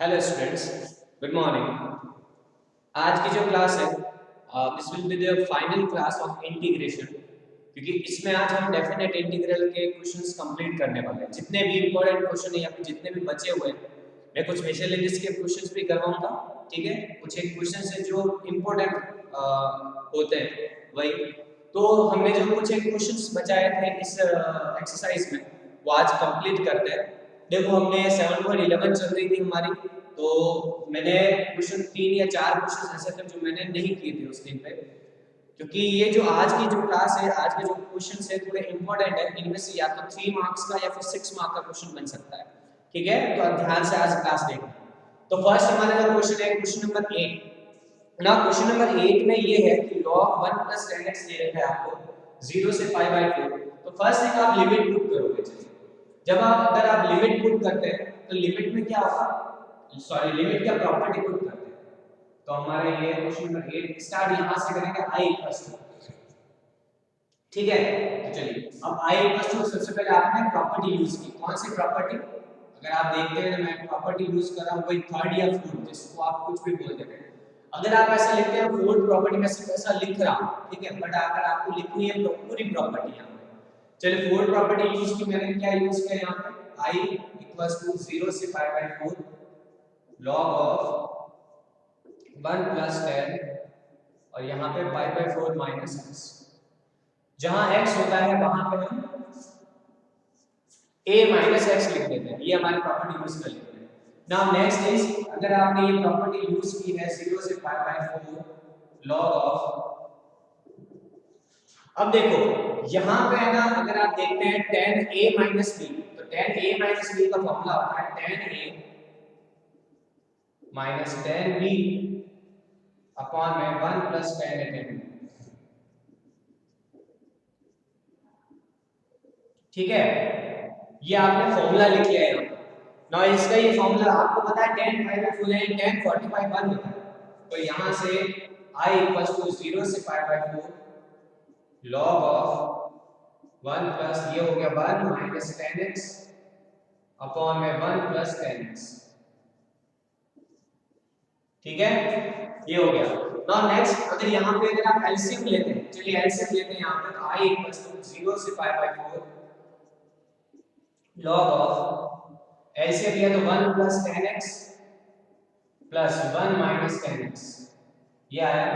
Hello students, good morning. आज की जो क्लास है this will be the final class of integration, क्योंकि इसमें आज हम डेफिनेट इंटीग्रल के क्वेश्चंस कंप्लीट करने वाले हैं। जितने भी इंपॉर्टेंट क्वेश्चन है या फिर जितने भी बचे हुए हैं, मैं कुछ मिसलेनियस के क्वेश्चंस भी करवाऊंगा। ठीक है, कुछ एक क्वेश्चन है जो इंपॉर्टेंट होते हैं वही। तो हमने जो कुछ एक क्वेश्चंस बचाए थे इस एक्सरसाइज में, वो आज कंप्लीट करते हैं। देखो, हमने 7.11 चल रही थी हमारी, तो मैंने क्वेश्चन 3 या 4 क्वेश्चन ऐसे थे जो मैंने नहीं किए थे उस दिन पे, क्योंकि ये जो आज की जो क्लास है, आज के जो क्वेश्चन है थोड़े इंपॉर्टेंट है। इनमें से या तो 3 मार्क्स का या फिर 6 मार्क का क्वेश्चन बन सकता है। ठीक है, तो आप ध्यान से आज क्लास देखना। तो फर्स्ट हमारा जो क्वेश्चन है, क्वेश्चन नंबर 8 ना। क्वेश्चन नंबर 8 में ये है कि log 1 + 10x दे रखा है आपको 0 से π/4। तो फर्स्ट एक आप लिमिट पुट करोगे। चलिए, जब अगर आप लिमिट पुट करते हैं तो लिमिट में क्या होगा, सॉरी लिमिट क्या प्रॉपर्टी पुट करते हैं। तो हमारा ये क्वेश्चन नंबर 8 स्टार्ट यहां से करेंगे i = ठीक है। तो चलिए, अब i = सबसे पहले आपने प्रॉपर्टी यूज की। कौन सी प्रॉपर्टी? अगर आप देखते हैं मैं प्रॉपर्टी यूज कर रहा हूं वही थर्ड या फोर्थ, जिसको आप कुछ भी बोल देते हैं। अगर आप ऐसा लिखते हैं फोर्थ प्रॉपर्टी, में सिर्फ ऐसा लिख रहा हूं, ठीक है, बट अगर आपको लिखनी है तो पूरी प्रॉपर्टी यहां पे। चलिए, फोर्थ प्रॉपर्टी यूज की मैंने। क्या यूज किया यहां पे? i = 0 से π/4 log of 1 + 10, और यहां पे π/4 - x। जहां x होता है वहां पे हम a - x लिख देते हैं। ये हमारी प्रॉपर्टी यूज कर लेते हैं। नाउ नेक्स्ट इज, अगर आपने ये प्रॉपर्टी यूज की है 0 से π/4 log of, अब देखो यहां पे है ना, अगर आप देखते हैं tan a - b, तो tan a - b का फॉर्मूला होता है tan a - tan b upon में 1 + tan a tan b। ठीक है, ये आपने फॉर्मूला लिख लिया है। ना इसका ये फॉर्मूला आपको पता है tan π/4 है, tan 45 1 होता है। तो यहां से i = 0 से π/4 log of 1 प्लस ये हो गया 1 - tan x अपॉन में 1 + tan x। ठीक है, ये हो गया। नाउ नेक्स्ट, अगर यहां पे अगर आप एलसीएम लेते हैं, चलिए एलसीएम लेते हैं यहां पे, तो i = 0 से π/4 log of, ऐसे लिया तो 1 + tan x plus 1 - tan x, ये आया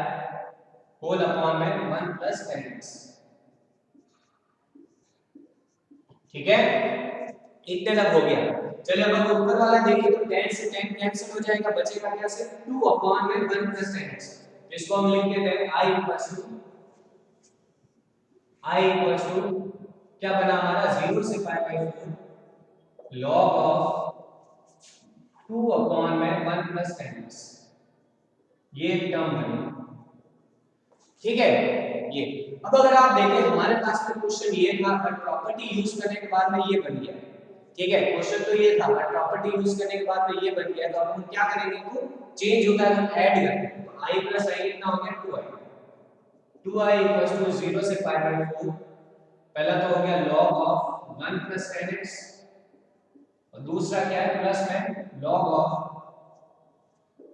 होल अपॉन में 1 + tan x। ठीक है, इतने तक हो गया। चलिए, अब हम ऊपर वाला देखें तो tan से tan कैंसिल हो जाएगा, बचेगा क्या? से 2 अपॉन में 1 + tan x। इसको हम लिख देते हैं i = क्या बना हमारा 0 से π/4 log of 2 अपॉन में 1 + tan x। ये टर्म बनी। ठीक है, ये। अब अगर आप देखें हमारे पास में क्वेश्चन ये था, बट प्रॉपर्टी यूज करने के बाद में ये बन गया। ठीक है, क्वेश्चन तो ये था, बट प्रॉपर्टी यूज करने के बाद में ये बन गया। तो अब हम क्या करेंगे, तो चेंज होता है, हम ऐड करते हैं। तो i + i कितना हो गया? 2i = 0 से π/4, पहला तो हो गया log of 1 + tan x, और दूसरा क्या है प्लस में log of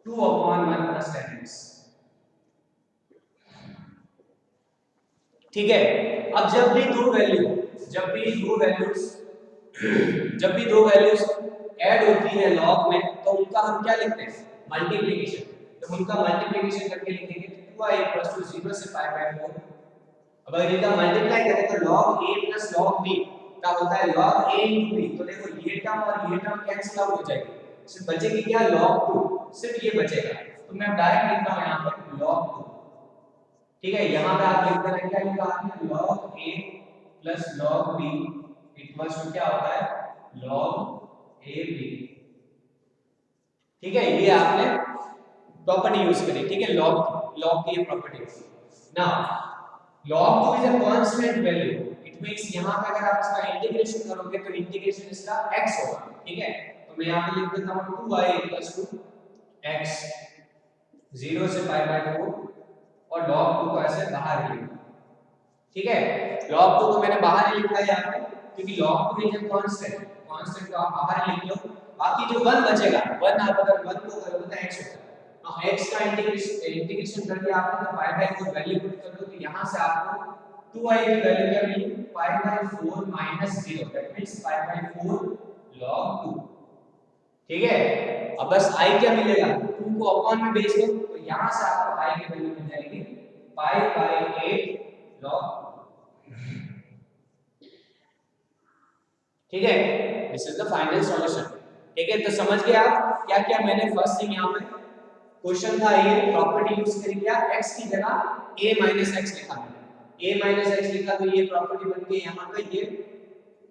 2 upon 1 + tan x। ठीक है, अब जब भी दो वैल्यूज ऐड होती है लॉग में, तो उनका हम क्या लिखते हैं? मल्टीप्लिकेशन। तो उनका मल्टीप्लिकेशन करके लिखेंगे 2i = 0 से π/4। अब अगर इनका मल्टीप्लाई करें तो log a + log b का होता है log a * b। तो देखो ये टर्म और ये टर्म कैंसिल आउट हो जाएगी, सिर्फ बचेगी क्या? log 2, सिर्फ ये बचेगा। तो मैं डायरेक्ट लिख रहा हूं यहां पर log 2। ठीक है, यहां पे आप लिख देना, क्या लिखा आपने? log a + log b = क्या होता है? log a b। ठीक है, ये आपने प्रॉपर्टी यूज करी। ठीक है, log की ये property. Now log 2 is a constant value, it means यहां पे अगर आप इसका इंटीग्रेशन करोगे तो इंटीग्रेशन इसका x होगा। ठीक है, तो मैं यहां पे लिख देता हूं 2i = x 0 से π/4, और log 2 को ऐसे बाहर ही लिखा। ठीक है, log 2 को मैंने बाहर ही लिखा है यहां पे, क्योंकि log 2 is a constant. Constant को आप बाहर लिख लो, बाकी जो 1 बचेगा 1 आप अगर 1 को करोगे तो x होता है। हाँ x का इंटीग्रेशन कर दिया आपने तो पाई बाय 4 वैल्यू पुट कर दो तो यहाँ से आपको 2i की वैल्यू क्या मिली pi by 4 minus 0 that means pi by 4 log 2। ठीक है अब बस i क्या मिलेगा 2 को अपॉन में भेज दो तो यहाँ से आपको i की वैल्यू मिल जाएगी पाई बाय 8 log। ठीक है this is the final solution. ठीक है तो समझ गए आप क्या क्या मैंने फर्स्ट थिंग यहाँ पे क्वेश्चन था ये प्रॉपर्टी यूज करी क्या x की जगह a x लिखा मैंने a x लिखा तो ये प्रॉपर्टी बन गई यहाँ पे ये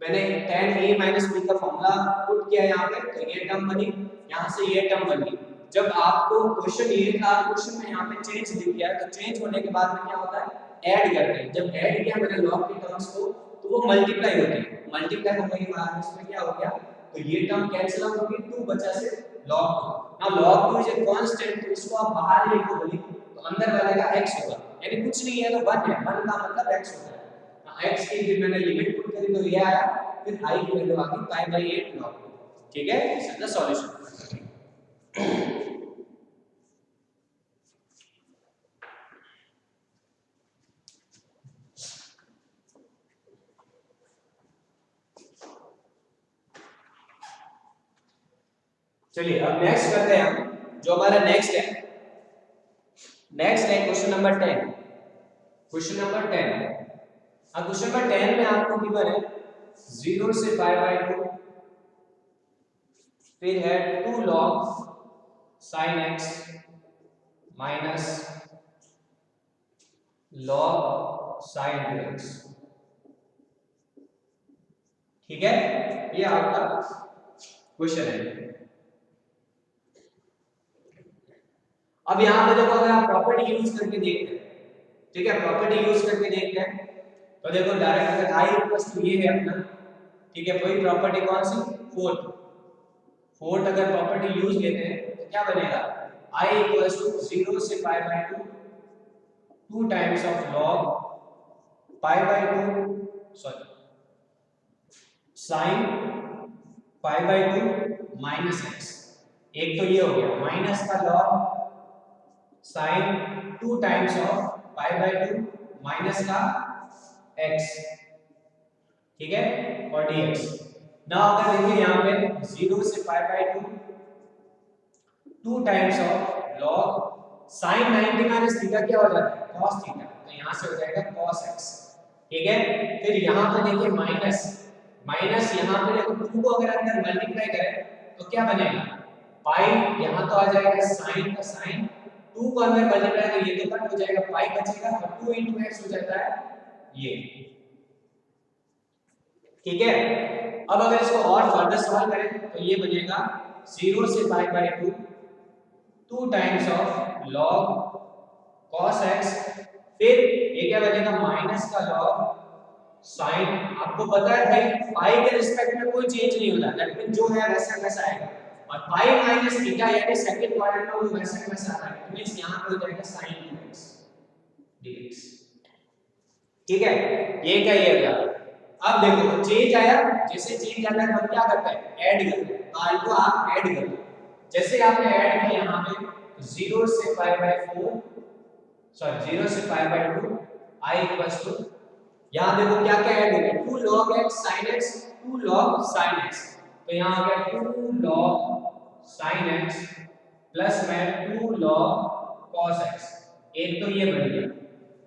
मैंने tan a b का फॉर्मूला पुट किया यहाँ पे तो ये टर्म बनी यहाँ से ये टर्म बनी। जब आपको क्वेश्चन ये था क्वेश्चन में यहाँ पे चेंज दिख गया तो चेंज होने के बाद में क्या होता है ऐड करते हैं। जब ऐड किया मैंने लॉग की टर्म्स को तो वो मल्टीप्लाई होती है मल्टीप्लाई होने के बाद इसमें क्या हो गया तो ये टर्म कैंसिल आउट होगी 2 बचा से log 2। Now log 2 is a constant तो इसको आप बाहर लिखो बोली तो अंदर वाले का x होगा यानी कुछ नहीं है तो 1 है 1 का मतलब x होता है। नाउ x की फिर मैंने लिमिट पुट करी तो ये आया फिर i की वैल्यू आ गई पाई बाय 8 log 2। ठीक है दिस इज द सॉल्यूशन। चलिए अब नेक्स्ट करते हैं हम जो हमारा नेक्स्ट है क्वेश्चन नंबर 10। क्वेश्चन नंबर 10 अब क्वेश्चन नंबर 10 में आपको गिवन है 0 से पाई बाय 2 फिर है 2 log sin x minus log sin 2x। ठीक है ये आपका क्वेश्चन है। अब यहां पे देखो अगर आप प्रॉपर्टी यूज करके देखते हैं ठीक है प्रॉपर्टी यूज करके देखते हैं तो देखो डायरेक्ट अगर i इक्वल्स टू ये है अपना ठीक है वही प्रॉपर्टी कौन सी फोर्थ अगर प्रॉपर्टी यूज लेते हैं तो क्या बनेगा i इक्वल्स टू 0 से pi by 2 2 times of log pi by 2 sorry sin pi by 2 minus x। एक तो ये हो गया माइनस का log sin 2 times of pi by 2 minus का x। ठीक है और dx। नाउ अगर देखिए यहाँ पे 0 से pi by 2 times of log sin 90 minus theta क्या हो जाता है cos थीटा तो यहाँ से हो जाएगा cos x। ठीक है फिर यहाँ पे देखिए माइनस यहाँ पे देखो 2 को अगर अंदर मल्टीप्लाई करें तो क्या बनेगा पाई यहाँ तो आ जाएगा sin का sin 2 को अंदर मल्टीप्लाई तो ये तो कट हो जाएगा पाई बचेगा और 2 x हो जाता है ये। ठीक है अब अगर इसको और फर्दर सॉल्व करें तो ये बनेगा 0 से pi by 2 2 times of log cos x फिर ये क्या बनेगा माइनस का log sin। आपको पता है भाई पाई के रिस्पेक्ट में कोई चेंज नहीं होता दैट मींस जो है वैसा वैसा आएगा और पाई माइनस थीटा यानी सेकंड क्वाड्रेंट में वो वैसा वैसा आता है मींस यहां पे हो जाएगा sin 2x dx। ठीक है ये क्या ये गया। अब देखो चेंज आया जैसे चेंज आता है हम क्या करते हैं ऐड करते हैं पाई को आप ऐड कर दो जैसे आपने ऐड किया यहां पे 0 से पाई बाय 4 सॉरी 0 से pi by 2 i equals to यहां देखो क्या क्या ऐड हो गया 2 log x sin x 2 log sin x तो यहां आ गया 2 log sin x प्लस में 2 log cos x एक तो ये बन गया।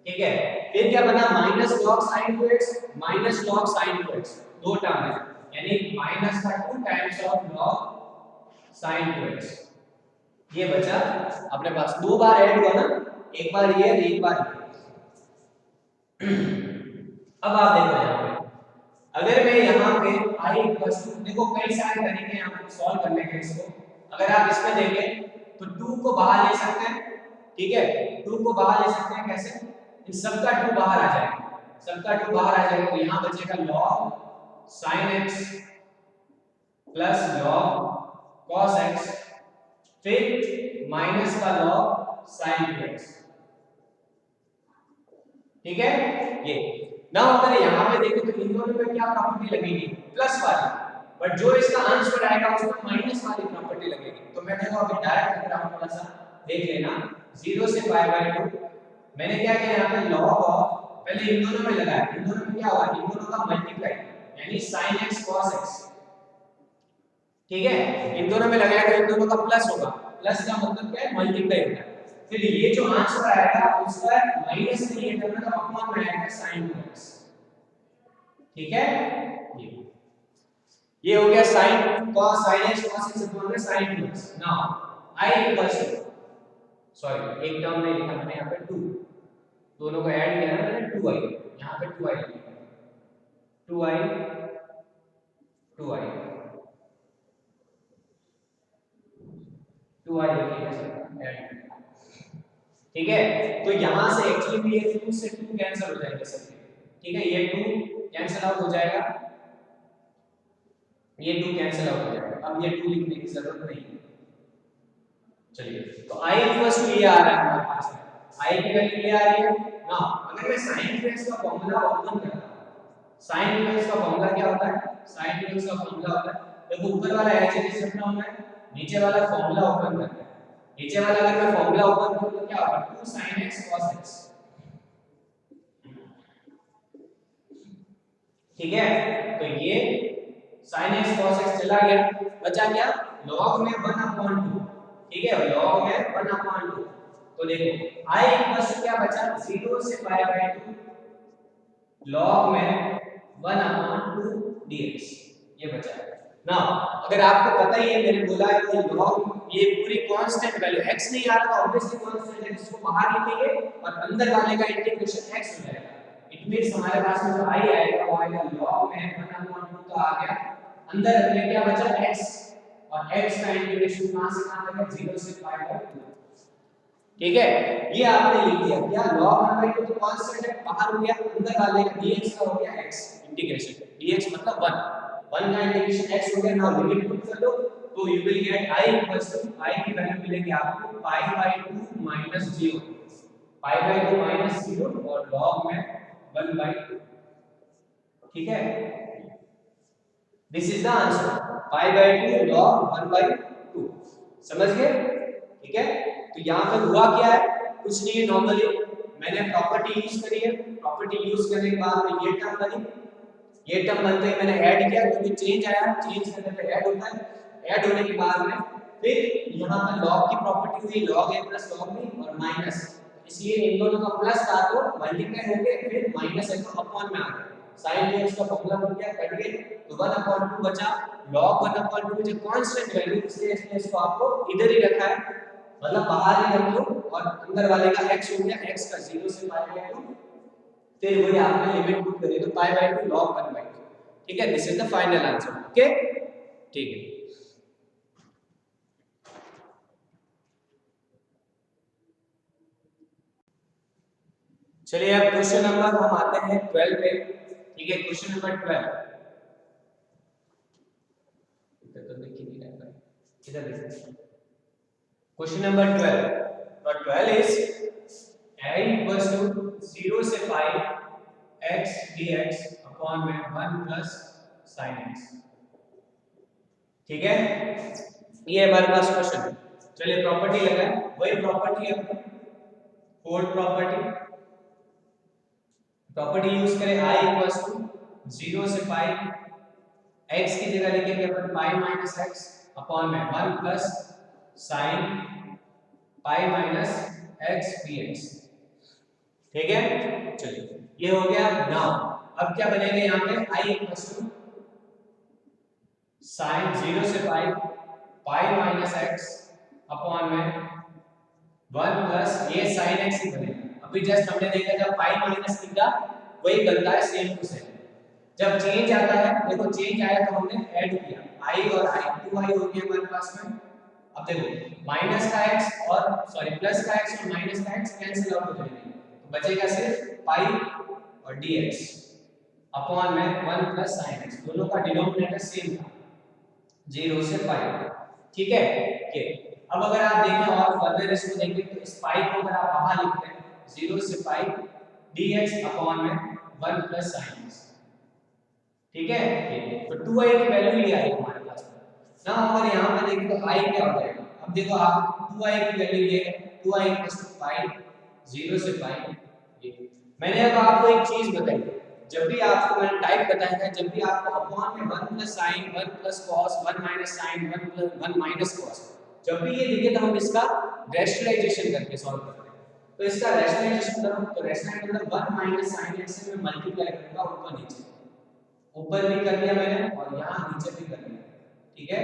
ठीक है फिर क्या बना minus log sin 2x minus log sin 2x दो टर्म है यानी माइनस का 2 times of log sin 2x ये बचा अपने पास दो बार ऐड हुआ ना एक बार ये और एक बार ये। अब आप देखो यहाँ पे अगर मैं यहाँ पे i इक्वल्स टू देखो कई सारे तरीके हैं आप सॉल्व करने के इसको अगर आप इसमें देखें तो 2 को बाहर ले सकते हैं। ठीक है 2 को बाहर ले सकते हैं कैसे इन सबका 2 बाहर आ जाएगा सबका 2 बाहर आ जाएगा तो यहाँ बचेगा log sin x plus log cos x फिर माइनस का log sin 2x। ठीक है ये ना अगर यहाँ पे देखें तो इन दोनों में क्या प्रॉपर्टी लगेगी प्लस वाली बट जो इसका आंसर आएगा उसमें माइनस वाली प्रॉपर्टी लगेगी। तो मैं देखो अभी डायरेक्ट अगर आप थोड़ा सा देख लेना 0 से π/2 मैंने क्या किया यहाँ पे log ऑफ पहले इन दोनों में लगाया, इन दोनों में क्या हुआ, इन दोनों का मल्टीप्लाई यानी sin x cos x, ठीक है, इन दोनों में लगाया तो इन दोनों का प्लस होगा, प्लस का मतलब क्या है मल्टीप्लाई होता है। फिर ये जो आंसर आएगा उसका माइनस में ये करना तो अपॉन में आएगा sin 2x, ठीक है। ये हो गया sin cos sin x cos x upon में sin 2x। Now I equals to, sorry एक टर्म में लिखा मैंने यहाँ पे 2, दोनों को ऐड किया ना मैंने 2i, यहाँ पे 2i लिखा, 2i 2i 2i लिखिए ऐड, ठीक है। तो यहाँ से एक्चुअली ये 2 से 2 कैंसिल हो जाएंगे सब, ठीक है, ये 2 कैंसिल आउट हो जाएगा, ये 2 कैंसिल आउट हो जाएगा, अब ये 2 लिखने की जरूरत नहीं है। चलिए तो i इक्वल्स टू ये आ रहा है हमारे पास में, i की वैल्यू ये आ रही है ना। अगर मैं sin 2x का फार्मूला ओपन करता हूं, sin 2x का फार्मूला क्या होता है, sin 2x का फार्मूला होता है, देखो ऊपर वाला h इज रखना होता है, नीचे वाला फार्मूला ओपन करना है, नीचे वाला अगर मैं फार्मूला ओपन करूं तो क्या होगा 2 sin x cos x, ठीक है। तो ये sin x cos x चला गया, बचा क्या log में 1/2, ठीक है, log में 1/2। तो देखो i इक्वल्स क्या बचा 0 से π/2 log में 1/2 dx, ये बचा ना। अगर आपको पता ही है मैंने बोला है कि log ये पूरी कांस्टेंट वैल्यू x नहीं आ रहा तो ऑब्वियसली कांस्टेंट है, इसको बाहर लिखेंगे और अंदर वाले का इंटीग्रेशन x हो जाएगा। इट मींस हमारे पास में जो i आएगा वो आएगा log में 1/2 तो आ गया, अंदर में क्या बचा x, और x का इंटीग्रेशन कहां से कहां तक है 0 से π/2, ठीक है। ये आपने लिख दिया क्या log 1/2 तो कांस्टेंट है बाहर हो गया, अंदर वाले का dx का हो गया x इंटीग्रेशन, dx मतलब 1 का इंटीग्रेशन x हो गया। नाउ लिमिट पुट कर दो तो you will get i equals to i की वैल्यू मिलेगी आपको π/2 माइनस 0, π/2 माइनस 0 और log में 1/2, ठीक है। This is the answer π/2 log 1/2, समझ गए, ठीक है। तो यहाँ पे हुआ क्या है, कुछ नहीं है, नॉर्मली मैंने प्रॉपर्टी यूज करी है, प्रॉपर्टी यूज करने के बाद में ये टर्म बनी, ये टर्म बनते ही मैंने ऐड किया क्योंकि चेंज आया, चेंज करने पे ऐड होता है, ऐड होने के बाद में फिर यहाँ पे log की प्रॉपर्टी हुई log a plus log b और माइनस, इसलिए इन दोनों का प्लस था तो मल्टीप्लाई होके फिर माइनस है तो अपॉन में आ गया, sin 2x का फार्मूला बन गया, कट गए तो 1/2 बचा, log 1/2 जो कांस्टेंट वैल्यू इसलिए इसको आपको इधर ही रखा है, मतलब बाहर ही रख लो और अंदर वाले का x हो गया, x का 0 से π/2, फिर वही आपने लिमिट पुट करी तो π/2 log 1/2, ठीक है। This is the final answer, okay, ठीक है। चलिए अब क्वेश्चन नंबर हम आते हैं 12 पे, ठीक है, क्वेश्चन नंबर 12, इधर तो देख ही नहीं रहा है, इधर देखिए क्वेश्चन नंबर 12 और 12 इज a इक्वल्स टू 0 से π x dx अपॉन में 1 प्लस sin x, ठीक है, ये हमारे पास क्वेश्चन है। चलिए प्रॉपर्टी लगाएं, वही प्रॉपर्टी है अपनी फोर्थ प्रॉपर्टी यूज करें, i इक्वल्स टू 0 से π x की जगह लिखेंगे अपन पाई माइनस x अपॉन में 1 plus sin pi minus x dx, ठीक है। चलिए ये हो गया। नाउ अब क्या बनेगा यहाँ पे i इक्वल्स टू sin 0 से पाई पाई माइनस x अपॉन में 1 प्लस ये sin x ही बनेगा। अभी जस्ट हमने देखा जब पाई माइनस थीटा वही बनता है सेम टू सेम, जब चेंज आता है, देखो चेंज आया तो हमने ऐड किया i और i 2i हो गया हमारे पास में। अब देखो माइनस का x और सॉरी प्लस का x और माइनस का x कैंसिल आउट हो जाएंगे तो बचेगा सिर्फ पाई और dx अपॉन में 1 प्लस sin x, दोनों का डिनोमिनेटर सेम था 0 से पाई, ठीक है। ये अब अगर आप देखें और फर्दर इसको देखें तो इस पाई को अगर आप बाहर लिखते हैं 0 से पाई dx अपॉन में 1 प्लस sin x, ठीक है। ये तो 2i की वैल्यू ये आई हमारे पास ना। अगर यहाँ पे देखें तो i क्या हो जाएगा, अब देखो आप 2i की वैल्यू ये है 2i पाई 0 से पाई। ये मैंने अब आपको एक चीज बताई, जब भी आपको मैंने टाइप बताया है, जब भी आपको अपॉन में 1 plus sine 1 plus cos 1 minus sine 1 plus 1 minus cos, जब भी ये दिखे तो हम इसका रैशनलाइजेशन करके सॉल्व करते हैं। तो इसका रैशनलाइजेशन करो तो रैशनलाइज मतलब 1 माइनस साइन x से मैं मल्टीप्लाई करूंगा ऊपर नीचे, ऊपर भी कर दिया मैंने और यहाँ नीचे भी कर दिया, ठीक है।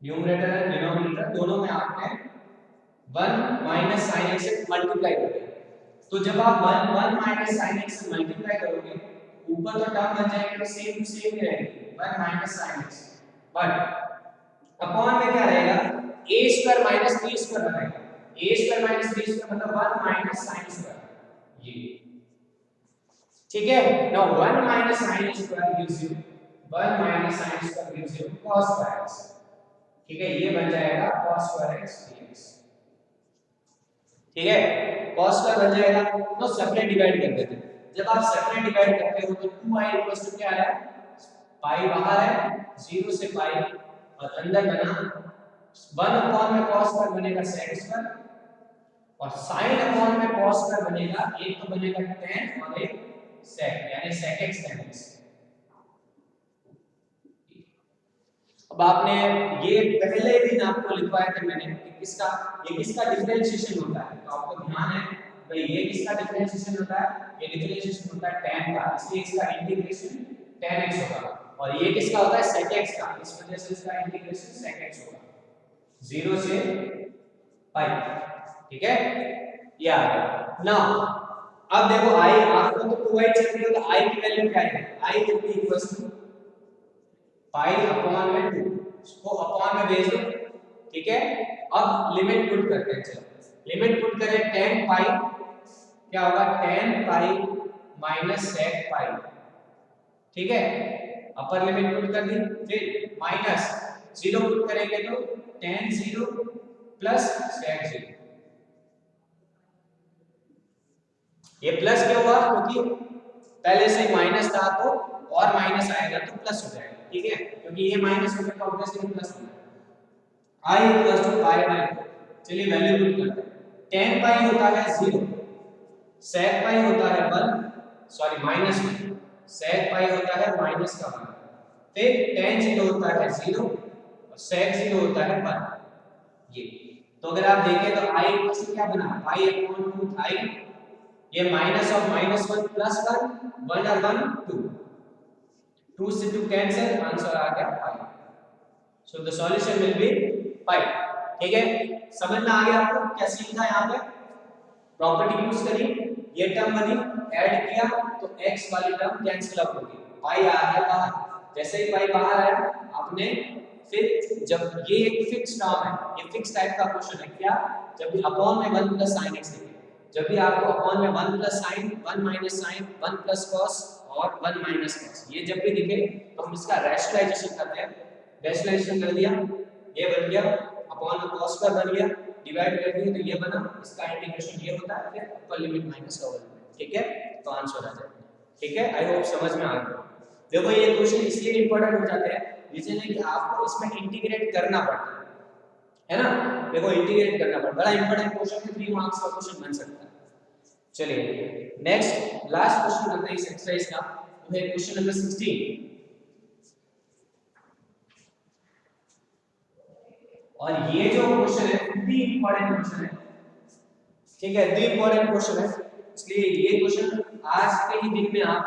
न्यूमरेटर और डिनोमिनेटर दोनों में आपने 1 माइनस साइन x से मल्टीप्लाई कर दिया। तो जब आप 1 माइनस साइन x से मल्टीप्लाई करोगे ऊपर तो टर्म बन जाएगा सेम टू सेम ही रहेगी 1 minus sine x, but upon में क्या रहेगा a square minus b square बनेगा। a square minus b square मतलब 1 माइनस साइन स्क्वायर, ये ठीक है। Now 1 minus sin square gives you 1 minus sin square gives you cos square x, ठीक है। ये बन जाएगा cos square x dx, ठीक है। cos square बन जाएगा तो सेपरेट डिवाइड कर देते हैं। जब आप सेपरेट डिवाइड करते हो तो 2i क्या आया, पाई बाहर है 0 से पाई और अंदर बना 1 अपॉन में cos स्क्वायर बनेगा sec स्क्वायर और sin अपॉन में cos स्क्वायर बनेगा, एक तो बनेगा tan और एक sec यानी sec x tan x। अब आपने ये पहले दिन आपको लिखवाया था मैंने कि किसका ये किसका डिफरेंशिएशन होता है, तो आपको ध्यान है भाई ये किसका डिफरेंशिएशन होता है, ये डिफरेंशिएशन होता है tan का, इसलिए इसका इंटीग्रेशन tan x होगा। और ये किसका होता है sec x का, इस वजह से इसका इंटीग्रेशन sec x होगा 0 से पाई, ठीक है। ये आ गया ना। अब देखो i आपको तो 2i चल रही है तो i की वैल्यू क्या है, i will be equal to pi upon में 2, इसको अपॉन में भेज दो, ठीक है। अब लिमिट पुट करते हैं, चलो लिमिट पुट करें tan पाई क्या होगा tan पाई माइनस sec पाई, ठीक है। अपर लिमिट पुट कर दी, फिर माइनस 0 पुट करेंगे तो tan 0 प्लस sec 0, ये प्लस क्यों हुआ क्योंकि पहले से माइनस था तो और माइनस आएगा तो प्लस हो जाएगा, ठीक है। क्योंकि ये माइनस होगा तो ऑब्वियसली प्लस होगा। i equals to pi by 2, चलिए वैल्यू पुट करते हैं। tan पाई होता है 0, sec पाई होता है 1 सॉरी माइनस 1, sec पाई होता है माइनस का 1, फिर tan 0 होता है 0 और sec 0 होता है 1, ये। तो अगर आप देखें तो i इक्वल्स टू क्या बना पाई अपॉन 2 था, ये माइनस ऑफ माइनस 1 प्लस 1 1 और 1 2, 2 से 2 कैंसिल, आंसर आ गया pi. So the solution will be pi, ठीक है। समझ में आ गया आपको क्या सीखा यहाँ पे, प्रॉपर्टी यूज करी, ये टर्म बनी, ऐड किया तो x वाली टर्म कैंसिल आउट होगी, पाई आ गया बाहर। जैसे ही पाई बाहर आया आपने फिर जब ये एक फिक्स टर्म है, ये फिक्स टाइप का क्वेश्चन है क्या, जब भी अपॉन में 1 प्लस sin x लिखे, जब भी आपको अपॉन में 1 plus sin 1 minus sin 1 plus cos और 1 माइनस cos ये जब भी दिखे तो हम इसका रैशनलाइजेशन करते हैं। रैशनलाइजेशन कर दिया, ये बन गया अपॉन में cos स्क्वायर बन गया, डिवाइड कर दिया तो ये बना, इसका इंटीग्रेशन ये होता है, फिर upper limit minus lower limit, ठीक है। तो आंसर आ जाएगा, ठीक है। आई होप समझ में आ गया। देखो ये क्वेश्चन इसलिए इंपॉर्टेंट हो जाते हैं रीजन है कि आपको इसमें इंटीग्रेट करना पड़ता है ना। देखो इंटीग्रेट करना पड़ता है, बड़ा इंपॉर्टेंट क्वेश्चन है, 3 मार्क्स का क्वेश्चन बन सकता है। चलिए नेक्स्ट लास्ट क्वेश्चन करते हैं इस एक्सरसाइज का, वो है क्वेश्चन नंबर 16। और ये जो क्वेश्चन है भी इंपॉर्टेंट क्वेश्चन है, ठीक है, दी इंपॉर्टेंट क्वेश्चन है, इसलिए ये क्वेश्चन आज के ही दिन में आप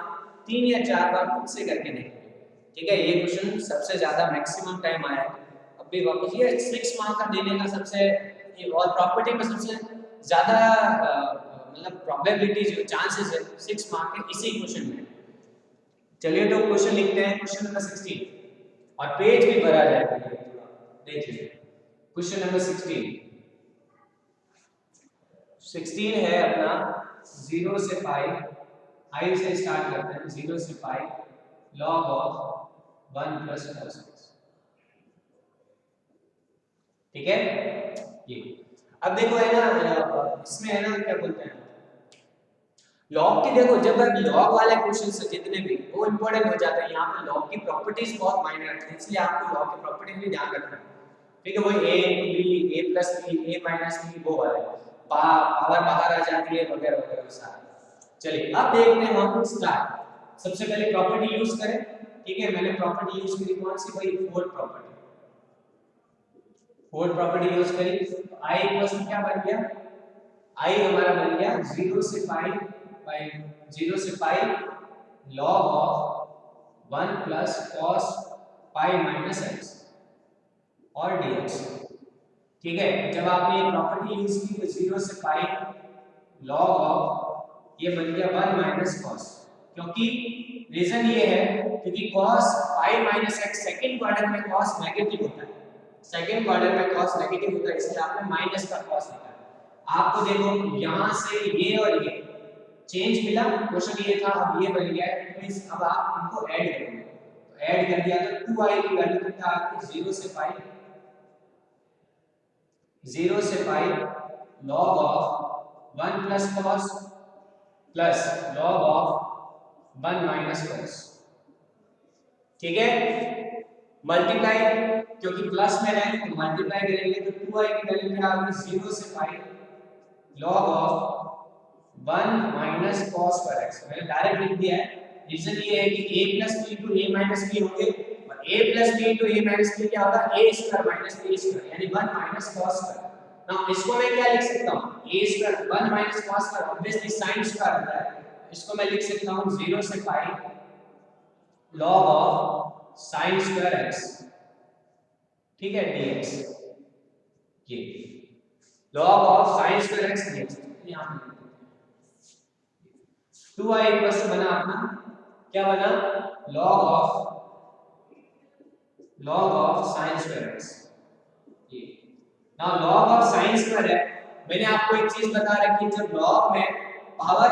3 या 4 बार खुद से करके देखेंगे, ठीक है। ये क्वेश्चन सबसे ज्यादा मैक्सिमम टाइम आया है, अभी वापस ये 6 मार्क का देने का सबसे ये और प्रॉपर्टी में सबसे ज्यादा मतलब प्रोबेबिलिटी जो चांसेस है 6 मार्क के इसी क्वेश्चन में। चलिए तो क्वेश्चन लिखते हैं, क्वेश्चन नंबर 16 और पेज भी भरा जाएगा, देखिए क्वेश्चन नंबर 16 है अपना 0 से पाई, i से स्टार्ट करते हैं, 0 से pi log of 1 plus cos x, ठीक है। ये अब देखो है ना, इसमें है ना क्या बोलते हैं लॉग की देखो, जब लॉग वाले क्वेश्चन से जितने भी वो इंपॉर्टेंट हो जाते हैं, यहाँ पे लॉग की प्रॉपर्टीज बहुत मायने रखती हैं, इसलिए आपको लॉग की प्रॉपर्टीज भी ध्यान रखना है। ठीक है, वो a into b, a plus b, a minus b, वो वाले पावर बाहर आ जाती है वगैरह वगैरह सारा। चलिए अब देखते हैं हम स्टार्ट। सबसे पहले प्रॉपर्टी यूज करें। ठीक है, मैंने प्रॉपर्टी यूज करी कौन सी भाई, fourth property. Fourth property use करी तो i इक्वल्स क्या बन गया, i हमारा बन गया 0 से पाई बाय 0 से pi log of 1 plus cos pi minus x और dx। ठीक है, जब आपने ये प्रॉपर्टी यूज की तो 0 से पाई log ऑफ ये बन गया 1 माइनस cos, क्योंकि रीजन ये है क्योंकि cos pi minus x second quadrant में cos नेगेटिव होता है, सेकंड क्वाड्रेंट में cos नेगेटिव होता है, इसलिए आपने माइनस का cos लिखा है। आपको देखो यहां से ये और ये चेंज मिला, क्वेश्चन ये था, अब ये बन गया है, इट मींस अब आप इनको ऐड करोगे, तो ऐड कर दिया तो 2i की वैल्यू कितना आ गई, 0 से pi log of 1 plus cos plus log of 1 minus cos। ठीक है, मल्टीप्लाई, क्योंकि प्लस में है तो मल्टीप्लाई करेंगे तो 2i की वैल्यू क्या आ गई, 0 से pi log of 1 minus cos पर x। मैंने डायरेक्ट लिख दिया है, रीजन ये है कि a plus b into a minus b होंगे और a plus b into a minus b क्या होगा, a square minus b square, यानी 1 माइनस cos स्क्वायर। नाउ इसको मैं क्या लिख सकता हूं, a square 1 minus cos square obviously sin square होता है, इसको मैं लिख सकता हूं 0 से pi log of sin square x। ठीक है, dx, ये log of sin square x dx। यहां पे 2i इक्वल्स बना अपना क्या बना, log of sin square x। ये now log of sin square है, मैंने आपको एक चीज बता रखी है, जब log में पावर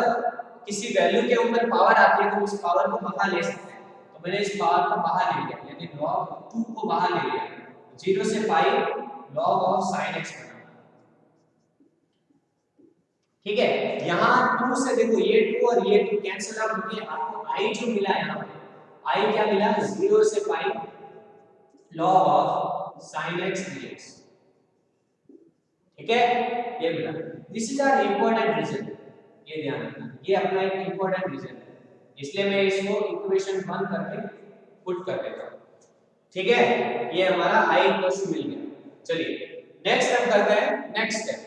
किसी वैल्यू के ऊपर पावर आती है तो उस पावर को बाहर ले सकते हैं, तो मैंने इस पावर को बाहर ले लिया, यानी log 2 को बाहर ले लिया, 0 से pi log of sin x बना। ठीक है, यहां 2 से देखो ये 2 और ये 2 कैंसिल आउट होंगे, आपको i जो मिला है, यहां पे i क्या मिला, 0 से pi log of sin x dx। ठीक है, ये मिला, this is our important reason, ये ध्यान रखना, ये अपना एक इंपॉर्टेंट रीजन है, इसलिए मैं इसको इक्वेशन 1 करके पुट कर देता हूं। ठीक है, ये हमारा i इक्वल्स मिल गया। चलिए नेक्स्ट हम करते हैं नेक्स्ट स्टेप।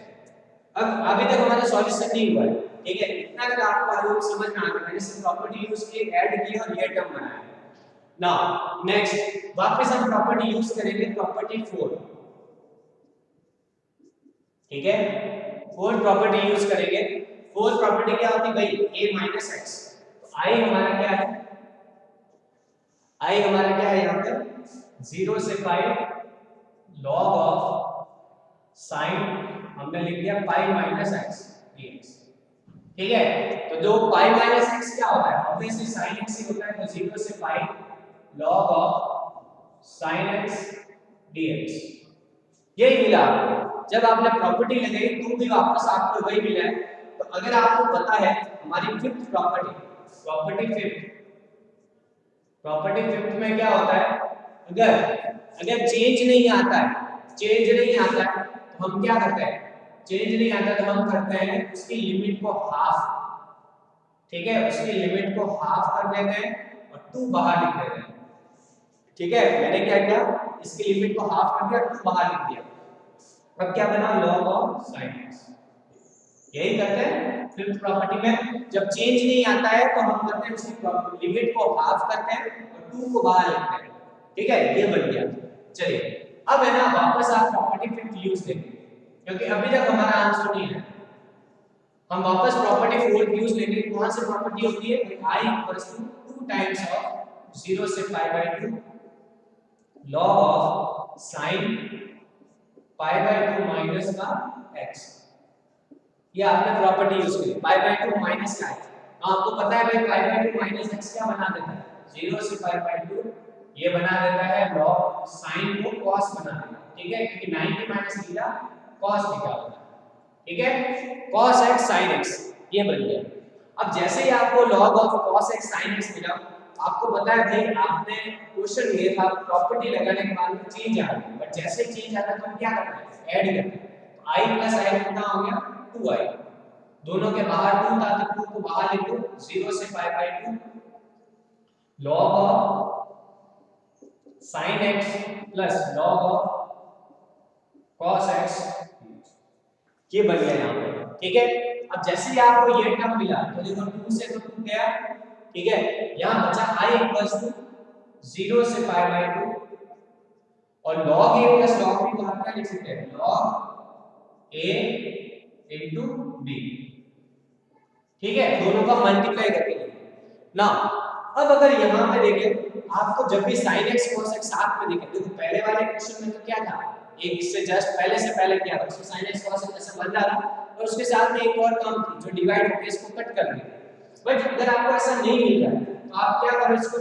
अब अभी तक हमारा सॉल्यूशन नहीं हुआ है, ठीक है, इतना अगर आपको आलू समझ में आ गया, मैंने सिर्फ प्रॉपर्टी यूज की, ऐड की और ये टर्म बनाया। नाउ नेक्स्ट वापस हम प्रॉपर्टी यूज करेंगे, प्रॉपर्टी 4। ठीक है, फोर्थ प्रॉपर्टी यूज करेंगे। फोर्थ प्रॉपर्टी क्या होती है भाई, a माइनस एक्स, तो i हमारा क्या है, i हमारा क्या है यहां पे 0 से पाई log ऑफ sin, हमने लिख दिया पाई माइनस x dx। ठीक है, तो जो पाई माइनस x क्या होता है, ऑब्वियसली sin x ही होता है, तो 0 से pi log of sin x dx। यही मिला आपको, जब आपने प्रॉपर्टी लगाई तो भी वापस आपको वही मिला है। तो अगर आपको पता है हमारी फिफ्थ प्रॉपर्टी फिफ्थ में क्या होता है, अगर चेंज नहीं आता है तो हम क्या करते हैं, चेंज नहीं आता तो हम करते हैं उसकी लिमिट को हाफ। ठीक है, उसकी लिमिट को हाफ कर देते हैं और 2 बाहर लिख देते हैं। ठीक है, मैंने क्या किया, इसकी लिमिट को हाफ कर दिया, 2 बाहर लिख दिया, अब क्या बना, log ऑफ sin x। यही करते हैं फिफ्थ प्रॉपर्टी में, जब चेंज नहीं आता है तो हम करते हैं उसकी लिमिट को हाफ करते हैं और 2 को बाहर लिखते हैं। ठीक है, ये बन गया। चलिए अब है ना, वापस आप प्रॉपर्टी फिफ्थ यूज करेंगे, क्योंकि अभी तक हमारा आंसर नहीं है, हम वापस प्रॉपर्टी फोर्थ यूज लेंगे। कौन सी प्रॉपर्टी होती है, i equals to 2 times of 0 से pi by 2 log of sin pi by 2 minus का x। ये आपने प्रॉपर्टी यूज करी, पाई बाय 2 माइनस का x। आपको पता है भाई पाई बाय 2 माइनस x क्या बना देता है, 0 से पाई बाय 2 ये बना देता है log sin को cos बना देता है। ठीक है, क्योंकि 90 माइनस थीटा cos थीटा होता है। ठीक है, cos x sin x ये बन गया। अब जैसे ही आपको log of cos x sin x मिला, आपको पता है भाई आपने क्वेश्चन ये था प्रॉपर्टी लगाने के बाद में चेंज आ गया, बट जैसे ही चेंज आता है तो हम क्या करते हैं ऐड करते हैं। तो i plus i कितना हो गया 2i, दोनों के बाहर 2 था तो 2 को बाहर लिख दो 0 से pi by 2 log of sin x plus log of cos x, ये बन गया यहाँ पे, ठीक है। अब जैसे ही आपको ये टर्म मिला तो देखो 2 से तो 2 गया, ठीक है। यहाँ बचा i इक्वल्स टू 0 से pi by 2 और log a plus log b को हम क्या लिख सकते हैं log a into b, ठीक है, दोनों का मल्टीप्लाई करके ना। अब अगर यहाँ पे देखें आपको जब भी sin x cos x साथ में दिखे, देखो पहले वाले क्वेश्चन में तो क्या था, एक इससे जस्ट पहले से पहले किया था उसमें sin x cos x ऐसा बन रहा था और उसके साथ में एक और टर्म थी जो डिवाइड होकर इसको कट कर दी। बट अगर आपको ऐसा नहीं मिल रहा है तो आप क्या करो, इसको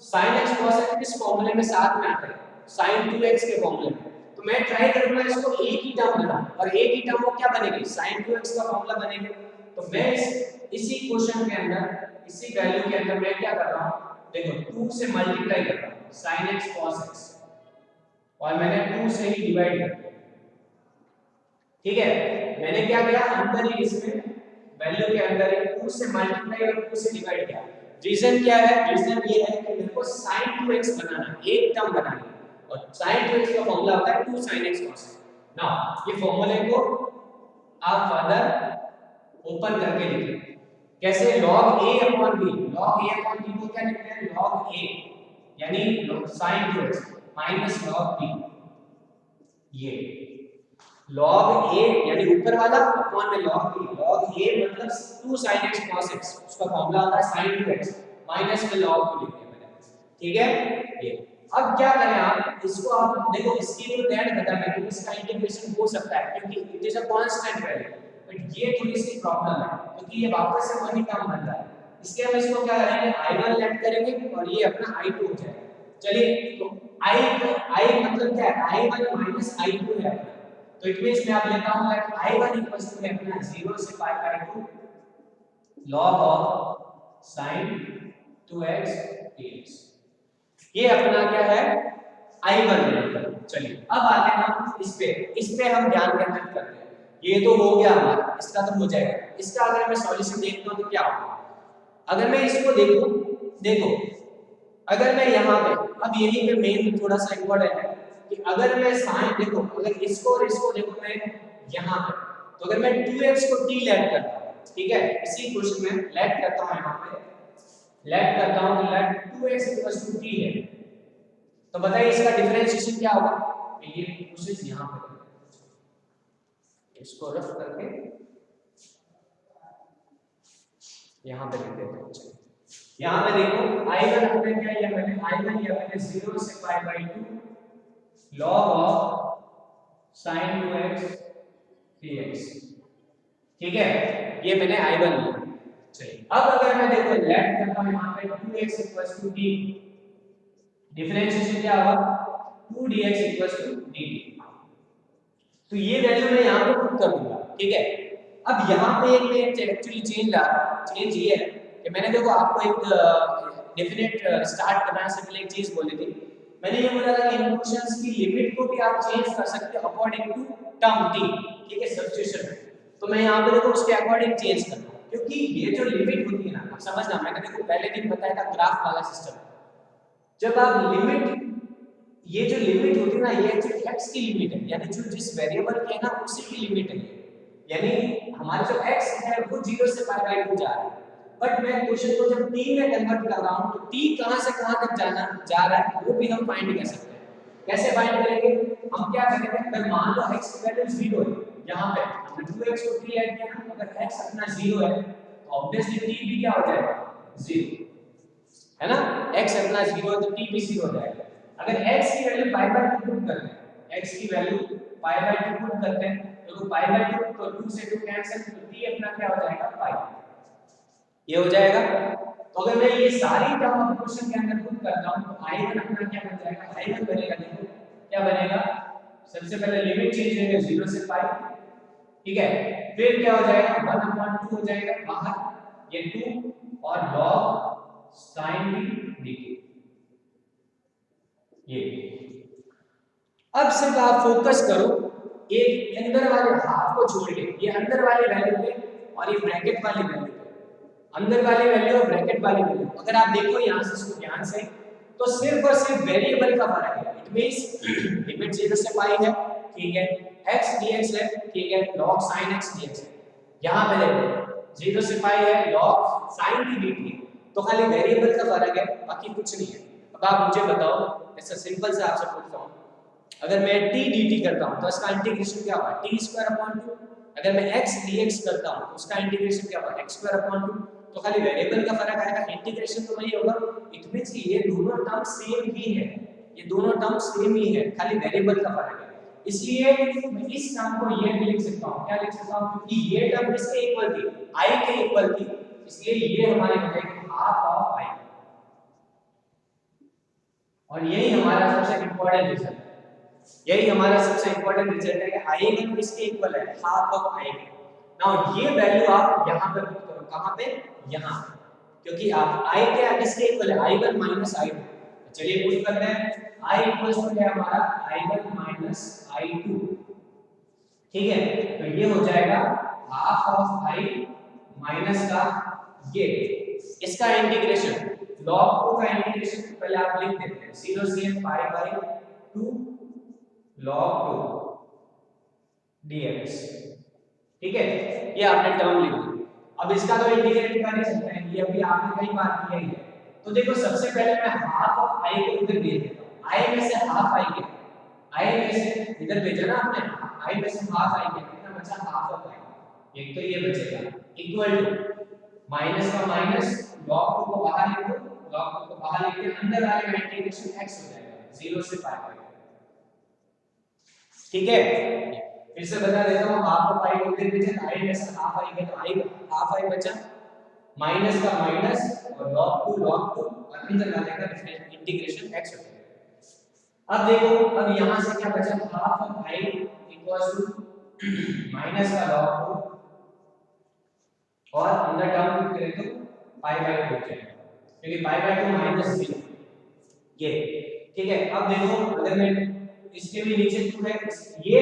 sin x cos x किस फॉर्मूले में साथ में आते हैं sin 2x के फॉर्मूले में, तो मैं ट्राई करूंगा इसको एक ही टर्म बनाऊं और एक ही टर्म वो क्या बनेगी sin 2x का फॉर्मूला बनेगा। तो मैं इसी क्वेश्चन के अंदर इसी वैल्यू के अंदर मैं क्या कर रहा हूं, देखो 2 से मल्टीप्लाई कर रहा हूं sin x cos x और मैंने 2 से ही डिवाइड कर दिया, ठीक है। मैंने क्या किया अंदर ही इसमें वैल्यू के अंदर ही 2 से मल्टीप्लाई और 2 से डिवाइड किया। रीजन क्या है, रीजन ये है कि मेरे को sin 2x बनाना है, एक टर्म बनानी है और sin 2x का फॉर्मूला होता है 2 sin x cos x। Now ये फॉर्मूले को आप फर्दर ओपन करके लिखें कैसे, log a upon b, log a upon b को क्या लिखते हैं log a यानी sin 2x minus log b, ये log a यानी ऊपर वाला अपॉन में log b, log a मतलब 2 sin x cos x, उसका फॉर्मूला आता है sin 2x माइनस में log b लिख दिया मैंने, ठीक है। ये अब क्या करें आप इसको, आप देखो इसकी तो दैट खत्म है क्योंकि इसका इंटीग्रेशन हो सकता है क्योंकि it is a constant value, but ये थोड़ी सी प्रॉब्लम है क्योंकि ये वापस से वही टर्म बन रहा है, इसलिए हम इसको क्या करेंगे i1 लेट करेंगे और ये अपना i2 हो जाएगा। चलिए तो i मतलब क्या है i1 माइनस i2 है, तो इट मींस मैं अब लेता हूं दैट i1 इक्वल्स टू अपना 0 से pi by 2 log of sin 2x dx, ये अपना क्या है i1 है। चलिए अब आते हैं हम इस पे हम ध्यान केंद्रित करते हैं। ये तो हो गया हमारा, इसका तो हो जाएगा, इसका अगर मैं सॉल्यूशन देखता हूं तो क्या होगा, अगर मैं इसको देखूं, देखो अगर मैं यहाँ पे अब यही पे मेन थोड़ा सा इंपॉर्टेंट है कि अगर मैं साइन देखो अगर इसको और इसको देखो मैं यहाँ पे, तो अगर मैं 2x को t लेट करता हूँ, ठीक है, इसी क्वेश्चन में लेट करता हूँ, यहाँ पे लेट करता हूँ तो लेट 2x t है, तो बताइए इसका डिफरेंशिएशन क्या होगा, ये प्रोसेस यहाँ पे इसको रफ करके यहाँ पे लिख देते हैं। यहाँ पे देखो i1 हमने क्या लिया, मैंने i1 लिया मैंने 0 से pi by 2 log of sin 2x dx, ठीक है, ये मैंने i1 लिया। चलिए अब अगर मैं देखो लेट करता हूँ यहाँ पे 2x t, डिफरेंशिएशन क्या होगा 2dx dt, तो ये वैल्यू मैं यहाँ पे पुट कर दूंगा, ठीक है। अब यहाँ पे एक मैं एक्चुअली चेंज ये है कि मैंने देखो आपको एक डेफिनेट स्टार्ट करने से पहले एक चीज बोली थी, मैंने ये बोला था कि इक्वेशंस की लिमिट को भी आप चेंज कर सकते हो अकॉर्डिंग टू टर्म t, ठीक है, सब्स्टिट्यूशन में। तो मैं यहाँ पे देखो उसके अकॉर्डिंग चेंज करता हूँ क्योंकि ये जो लिमिट होती है ना, आप समझना, मैंने देखो पहले दिन बताया था ग्राफ वाला सिस्टम, जब आप लिमिट, ये जो लिमिट होती है ना ये एक्चुअली x की लिमिट है, यानी जो जिस वेरिएबल की है ना उसी की लिमिट है, यानी हमारा जो x है वो 0 से pi by 2 जा रहा है, बट मैं क्वेश्चन को जब t में कन्वर्ट कर रहा हूं तो t कहां से कहां तक जा रहा है वो भी हम फाइंड कर सकते हैं। कैसे फाइंड करेंगे, हम क्या करेंगे, अगर मान लो x की वैल्यू 0 है, यहां पे हमने 2x को t ऐड किया ना, अगर x अपना 0 है तो ऑब्वियसली t भी क्या हो जाएगा 0, है ना, x अपना 0 है तो t भी 0 हो जाएगा। अगर x की वैल्यू pi by 2 पुट करते हैं, x की वैल्यू pi by 2 पुट करते हैं तो pi by 2 तो 2 से 2 कैंसिल, तो t अपना क्या हो जाएगा pi, ये हो जाएगा। तो अगर मैं ये सारी टर्म अब क्वेश्चन के अंदर पुट करता हूं तो i1 अपना क्या बन जाएगा, i1 बनेगा, देखो क्या बनेगा, सबसे पहले लिमिट चेंज होगा 0 से pi, ठीक है, फिर क्या हो जाएगा 1/2 हो जाएगा बाहर, ये 2 और log sin t dt। ये अब सिर्फ आप फोकस करो एक अंदर वाले हाफ को छोड़ के, ये अंदर वाली वैल्यू पे और ये ब्रैकेट वाली वैल्यू पे, अंदर वाली वैल्यू और ब्रैकेट वाली वैल्यू। अगर आप देखो यहां से इसको ध्यान से, तो सिर्फ और सिर्फ वेरिएबल का फर्क है। इट मींस लिमिट 0 से पाई है, ठीक है, x dx है, ठीक है, log sin x dx है। यहां पे देखो 0 से पाई है, log sin t dt, तो खाली वेरिएबल का फर्क है, बाकी कुछ नहीं है। अब आप मुझे बताओ, ऐसा सिंपल से आपसे पूछता हूं, अगर मैं t dt करता हूं तो इसका इंटीग्रेशन क्या होगा, t²/2। अगर मैं x dx करता हूं तो उसका इंटीग्रेशन क्या होगा, x²/2। तो खाली वेरिएबल का फर्क आएगा, इंटीग्रेशन तो वही होगा। इट मींस कि ये दोनों टर्म सेम ही है, ये दोनों टर्म सेम ही है, खाली वेरिएबल का फर्क है। इसलिए मैं इस टर्म को ये भी लिख सकता हूं, क्या लिख सकता हूं, क्योंकि ये टर्म किसके इक्वल थी, i के इक्वल थी, इसलिए ये हमारे हो जाएगी हाफ ऑफ i। और यही हमारा सबसे इंपॉर्टेंट रिजल्ट है, यही हमारा सबसे इंपॉर्टेंट रिजल्ट है कि i1 किसके इक्वल है, हाफ ऑफ i। नाउ ये वैल्यू आप यहां पर पुट करो, कहां पे, यहां, क्योंकि आप i क्या किसके इक्वल है, i1 माइनस i2। चलिए पुट करते हैं, i इक्वल्स टू क्या हमारा, i1 माइनस i2, ठीक है। तो ये हो जाएगा हाफ ऑफ i माइनस का ये, इसका इंटीग्रेशन log 2 का इंटीग्रेशन पहले आप लिख देते हैं, 0 से पाई बाय 2 log 2 dx, ठीक है, ये आपने टर्म लिख दी। अब इसका तो इंटीग्रेट कर ही सकते हैं, ये अभी आपने कई बार किया ही है। तो देखो सबसे पहले मैं हाफ ऑफ i को इधर भेज देता हूं, i में से हाफ i गया, i में से इधर भेजा ना आपने, i में से हाफ i गया, कितना बचा, हाफ ऑफ i, एक तो ये बचेगा, इक्वल टू माइनस का माइनस, log 2 को बाहर लिख दो, log 2 को बाहर लिख के अंदर वाले का इंटीग्रेशन x हो जाएगा 0 से पाई, ठीक है। फिर से बता देता हूं, हाफ ऑफ i को इधर भेजा, i में से हाफ i गया, तो i हाफ i बचा, माइनस का माइनस और log 2 और अंदर वाले का इंटीग्रेशन x हो जाएगा। अब देखो, अब यहां से क्या बचा, half of i equals to minus का log 2 और अंदर टर्म करें तो पाई बाय 2 हो जाएगा, क्योंकि पाई बाय 2 माइनस 0, ये, ठीक है। अब देखो अगर मैं इसके भी नीचे 2 है, ये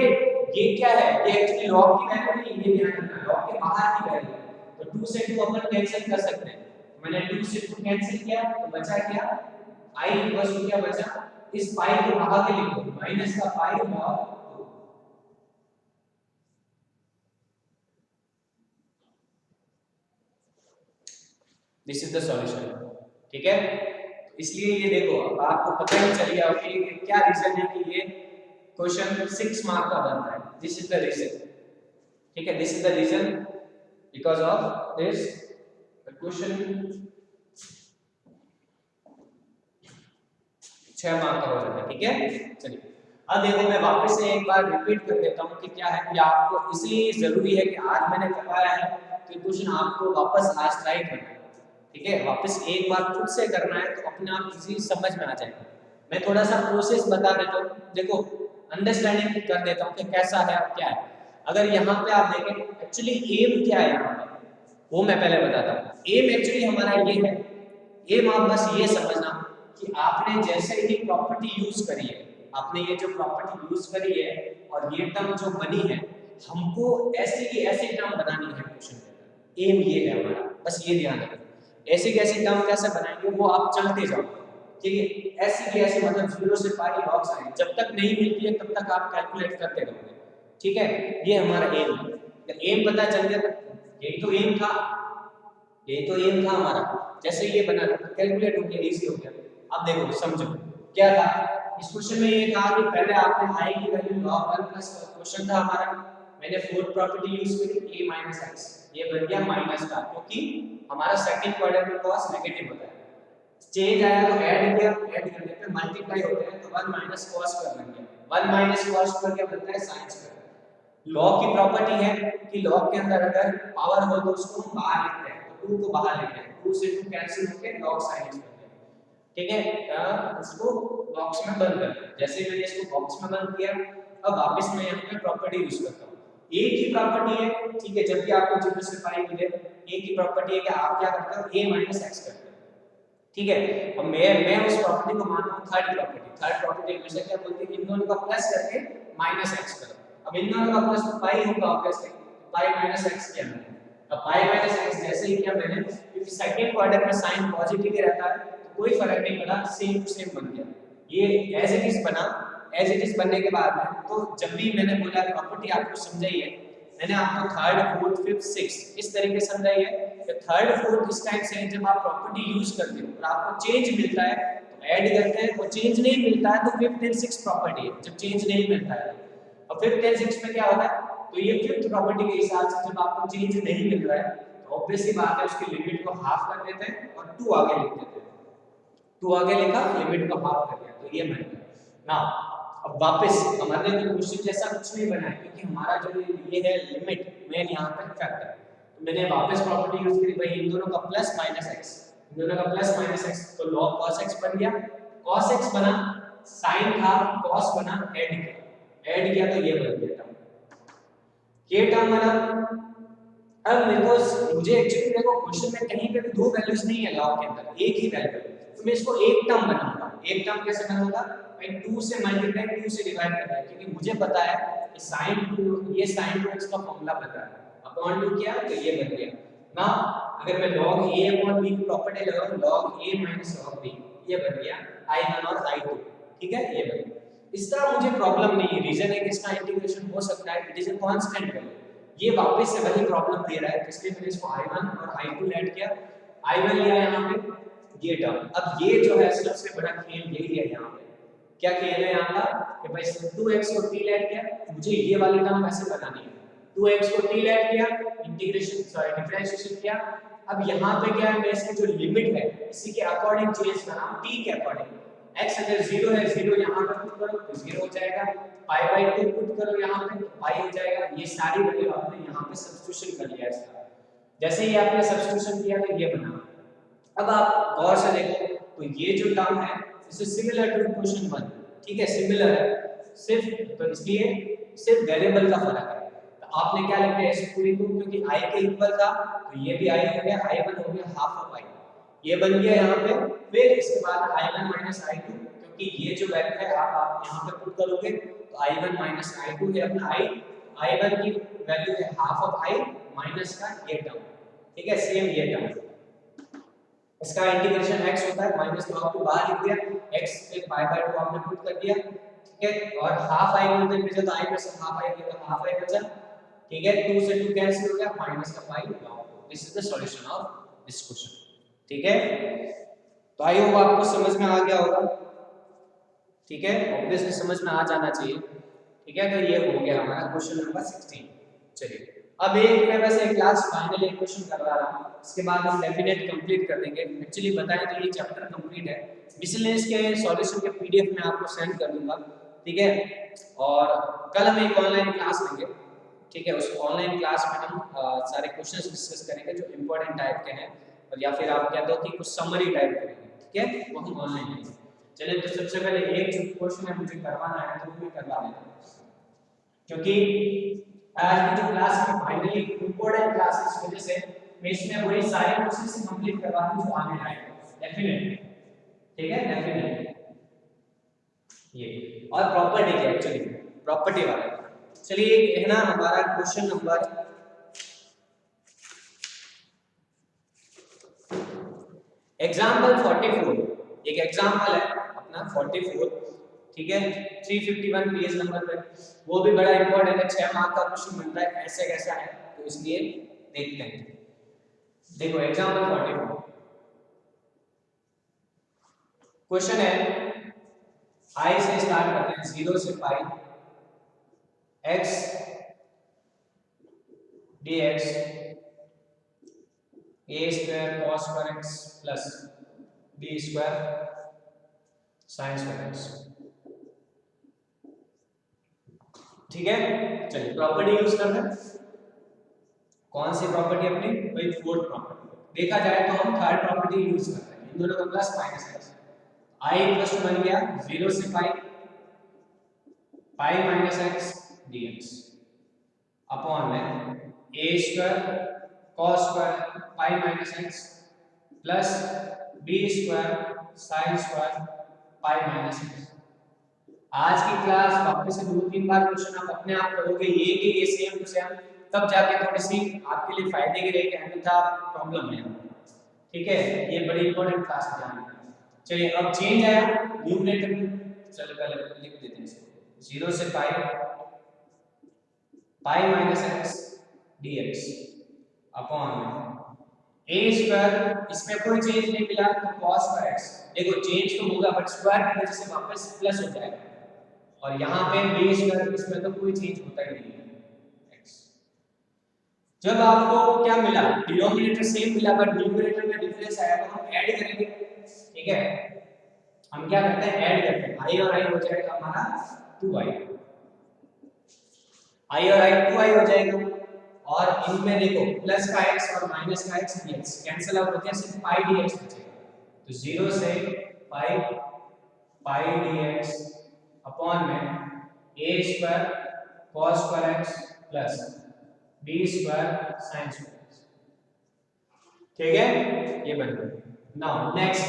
क्या है, ये एक्चुअली log की वैल्यू नहीं, ये ध्यान रखना, log के बाहर की वैल्यू है, तो 2 से 2 अपन कैंसिल कर सकते हैं। मैंने 2 से 2 कैंसिल किया तो बचा क्या, i इक्वल्स टू क्या बचा, इस पाई को आगे लिखो, माइनस का पाई log 2। This is the solution, ठीक है। इसलिए ये देखो, अब आपको पता ही चल गया कि क्या रीजन है कि ये क्वेश्चन 6 मार्क का बनता है। दिस इज द रीजन, ठीक है, this is the reason, because of this the question 6 mark का हो जाता है, ठीक है। चलिए अब देखो, मैं वापस से एक बार रिपीट कर देता हूं कि क्या है कि आपको इसलिए जरूरी है कि आज मैंने करवाया है कि क्वेश्चन आपको वापस आज ट्राई करना है, ठीक है, वापस एक बार खुद से करना है, तो अपने आप इजी समझ में आ जाएगा। मैं थोड़ा सा प्रोसेस बता देता हूँ, देखो अंडरस्टैंडिंग कर देता हूँ कि कैसा है और क्या है। अगर यहाँ पे आप देखें, एक्चुअली एम क्या है यहाँ पे, वो मैं पहले बताता हूँ। एम एक्चुअली हमारा ये है, एम आप बस ये समझना कि आपने जैसे ही प्रॉपर्टी यूज करी है, आपने ये जो प्रॉपर्टी यूज करी है और ये टर्म जो बनी है, हमको ऐसी की ऐसी टर्म बनानी है क्वेश्चन के अंदर। एम ये है हमारा, बस ये ध्यान रखना। ऐसी कैसी टर्म कैसे बनाएंगे वो आप चलते जाओ, ठीक है। ऐसी की ऐसी मतलब 0 से पाई log sin, जब तक नहीं मिलती है तब तक आप कैलकुलेट करते रहोगे, ठीक है। ये हमारा एम है, तो एम पता चल गया, यही तो एम था, यही तो एम था हमारा। जैसे ये बना तो कैलकुलेट हो गया, इजी हो गया। अब देखो समझो क्या था इस क्वेश्चन में, ये कहा कि पहले आपने i की वैल्यू log 1 प्लस क्वेश्चन था हमारा, मैंने फोर्थ प्रॉपर्टी यूज करी a x, ये बन गया माइनस का, क्योंकि हमारा सेकंड क्वाड्रेंट कॉस नेगेटिव होता है, चेंज आया तो ऐड किया, ऐड करने पे मल्टीप्लाई होते हैं, तो 1 माइनस cos कर बन गया, 1 माइनस cos पर क्या बनता है, sin स्क्वायर। लॉग की प्रॉपर्टी है कि लॉग के अंदर अगर पावर हो तो उसको हम बाहर लिखते हैं, तो 2 को बाहर लिखते हैं, 2 से 2 कैंसिल होकर log sin x बन गया, ठीक है। इसको बॉक्स में बंद कर दिया, जैसे मैंने इसको बॉक्स में बंद किया, अब वापस मैं यहाँ पे प्रॉपर्टी यूज करता हूँ, एक ही प्रॉपर्टी है, ठीक है, जब भी आपको 0 से पाई मिले एक ही प्रॉपर्टी है कि आप क्या करते हो a माइनस एक्स करते हो, ठीक है। अब मैं उस प्रॉपर्टी को मानता हूँ थर्ड प्रॉपर्टी हमेशा क्या बोलती है कि इन दोनों का प्लस करके माइनस एक्स करो। अब इन दोनों का प्लस पाई होगा ऑब्वियसली, पाई माइनस एक्स किया मैंने। अब पाई माइनस एक्स जैसे ही किया मैंने, क्योंकि सेकंड क्वाड्रेंट में साइन पॉजिटिव ही रहता है तो कोई फर्क नहीं पड़ा, सेम टू सेम बन गया। ये एज इट इज बना। एज इट इज बनने के बाद में तो जब भी मैंने बोला प्रॉपर्टी आपको समझाई है, मैंने आपको थर्ड फोर्थ फिफ्थ सिक्स इस तरीके से समझाई है कि थर्ड फोर्थ इस टाइप से जब आप प्रॉपर्टी यूज करते हो और आपको चेंज मिलता है तो ऐड करते हैं, और चेंज नहीं मिलता है तो फिफ्थ एंड सिक्स्थ प्रॉपर्टी है जब चेंज नहीं मिलता है। और फिफ्थ एंड सिक्स्थ में क्या होता है, तो ये फिफ्थ प्रॉपर्टी के हिसाब से जब आपको चेंज नहीं मिल रहा है तो ऑब्वियसली बात है उसकी लिमिट को हाफ कर देते हैं और 2 आगे लिख देते हैं। 2 आगे लिखा, लिमिट को हाफ कर दिया, तो ये बन गया ना। अब वापस हमारे तो क्वेश्चन जैसा कुछ नहीं बना है क्योंकि हमारा जो ये है लिमिट मेन यहाँ पे फैक्टर, तो मैंने वापस प्रॉपर्टी यूज करी भाई इन दोनों का प्लस माइनस एक्स, इन दोनों का प्लस माइनस एक्स, तो log cos x बन गया, cos x बना, sin था, cos बना, ऐड किया तो ये बन गया टर्म, ये टर्म बना। अब मेरे को मुझे एक्चुअली मेरे को क्वेश्चन में कहीं पे भी दो वैल्यूज नहीं है log के अंदर, एक ही वैल्यू है, तो मैं इसको एक टर्म बनाऊंगा। एक टर्म कैसे बनाऊंगा भाई, 2 से मल्टीप्लाई 2 से डिवाइड करना है, क्योंकि मुझे पता है कि sin 2 ये sin 2x का फार्मूला पता है, अपॉन 2 किया तो ये बन गया ना। अगर मैं log a अपॉन b की प्रॉपर्टी लगाऊं log a minus log b, ये बन गया i1 और i2, ठीक है, ये बन गया। इसका मुझे प्रॉब्लम नहीं है, रीजन है कि इसका इंटीग्रेशन हो सकता है, it is a constant value. ये वापस से वही प्रॉब्लम दे रहा है, इसलिए मैंने इसको i1 और i2 ऐड किया, i1 लिया यहाँ पे ये टर्म। अब ये जो है सबसे बड़ा खेल यही है यहाँ पे, क्या खेल है यहाँ का कि भाई 2x को t ऐड किया, मुझे ये वाली टर्म कैसे बनानी है, 2x को t ऐड किया, इंटीग्रेशन सॉरी डिफरेंशिएशन किया। अब यहाँ पे क्या है, मैं इसकी जो लिमिट है इसी के अकॉर्डिंग चेंज कर रहा हूँ, t के अकॉर्डिंग। x अगर 0 है, 0 यहाँ पर पुट करो तो 0 हो जाएगा, पाई बाय 2 पुट करो यहाँ पे तो पाई हो जाएगा। ये सारी वैल्यू आपने यहाँ पे सब्स्टिट्यूशन कर लिया इसका, जैसे ही आपने सब्स्टिट्यूशन किया तो ये बना। अब आप गौर से देखो तो ये जो टर्म है इसे सिमिलर टू क्वेश्चन 1, ठीक है, सिमिलर है, सिर्फ तो इसलिए सिर्फ वेरिएबल का फर्क है। तो आपने क्या लिख दिया इस पूरी को, क्योंकि i के इक्वल था तो ये भी i हो गया, i1 हो गया हाफ ऑफ i, ये बन गया यहाँ पे। फिर इसके बाद i1 माइनस i2, क्योंकि ये जो वैल्यू है आप यहाँ पे पुट करोगे तो i1 माइनस i2 है अपना i1 की वैल्यू है हाफ ऑफ i माइनस का ये टर्म, ठीक है, सेम ये टर्म। इसका इंटीग्रेशन x होता है, माइनस तो आपको बाहर लिख दिया, x पे पाई बाय 2 आपने पुट कर दिया, ठीक है, और हाफ i बोलते हैं जब i में से हाफ i गया तो हाफ i बचा, ठीक है, 2 से 2 कैंसिल हो गया, माइनस का pi log 2। This is the solution of this question, ठीक है। तो आई होप आपको समझ में आ गया होगा, ठीक है, ऑब्वियसली समझ में आ जाना चाहिए, ठीक है। तो ये हो गया हमारा क्वेश्चन नंबर 16। चलिए अब एक मैं वैसे क्लास फाइनल एक क्वेश्चन करवा रहा हूँ, इसके बाद हम डेफिनेट कंप्लीट कर देंगे। एक्चुअली बताएं तो ये चैप्टर कंप्लीट है, मिसलेनियस के सॉल्यूशन के पीडीएफ में आपको सेंड कर दूंगा, ठीक है। और कल हम एक ऑनलाइन क्लास लेंगे, ठीक है, उस ऑनलाइन क्लास में हम सारे क्वेश्चंस डिस्कस करेंगे जो इंपॉर्टेंट टाइप के हैं, और या फिर आप कहते हो कि कुछ समरी टाइप करेंगे, ठीक है, वो हम ऑनलाइन लेंगे। चलिए तो सबसे पहले एक जो क्वेश्चन है मुझे करवाना है तो वो मैं करवा देता हूँ, क्योंकि आज की जो क्लास है फाइनली इंपॉर्टेंट क्लास है, इस वजह से मैं इसमें वही सारे क्वेश्चंस कंप्लीट करवा दूं जो आने आएंगे डेफिनेटली, ठीक है, डेफिनेटली ये। और प्रॉपर्टी क्या एक्चुअली प्रॉपर्टी वाला, चलिए है ना हमारा क्वेश्चन नंबर एग्जांपल 44, एक एग्जांपल है अपना 44, ठीक है, 351 पेज नंबर पे, वो भी बड़ा इंपॉर्टेंट है, 6 मार्क का क्वेश्चन बनता है, ऐसे कैसा है तो इसलिए देखते हैं। देखो एग्जांपल 44 क्वेश्चन है, i से स्टार्ट करते हैं 0 से पाई x dx a square cos square x plus b square sin square x, ठीक है। चलिए प्रॉपर्टी यूज करते हैं, कौन सी प्रॉपर्टी अपनी भाई फोर्थ प्रॉपर्टी, देखा जाए तो हम थर्ड प्रॉपर्टी यूज कर रहे हैं, इन दोनों का plus minus x, i equal बन गया 0 से pi minus x dx। Upon में a square cos square pi minus x plus b square sin square pi minus x। आज की क्लास वापस से 2-3 बार क्वेश्चन आप अपने आप करोगे ये कि ये सेम टू सेम, तब जाके थोड़ी सी आपके लिए फायदे की रहेगी, अन्यथा प्रॉब्लम है। ठीक है, ये बड़ी इंपॉर्टेंट क्लास है ध्यान रखना। चलिए अब चेंज आया न्यूमरेटर में, चलो पहले लिख देते हैं इसको 0 से pi minus x dx upon a square, इसमें कोई चेंज नहीं मिला तो cos का x, देखो चेंज तो होगा बट स्क्वायर की वजह से वापस प्लस हो जाएगा, और यहाँ पे b स्क्वायर, इसमें तो कोई चेंज होता ही नहीं है x। जब आपको क्या मिला, डिनोमिनेटर सेम मिला बट न्यूमरेटर में डिफरेंस आया तो हम ऐड करेंगे। ठीक है, हम क्या करते हैं, ऐड करते हैं, i और i हो जाएगा हमारा 2i, i और i 2i हो जाएगा, और इनमें देखो प्लस का x और माइनस का x dx कैंसिल आउट होते हैं, सिर्फ पाई dx बचेगा, तो 0 से पाई dx अपॉन में a square cos square x plus b square sin square. ठीक है, ये बन गया। नाउ नेक्स्ट,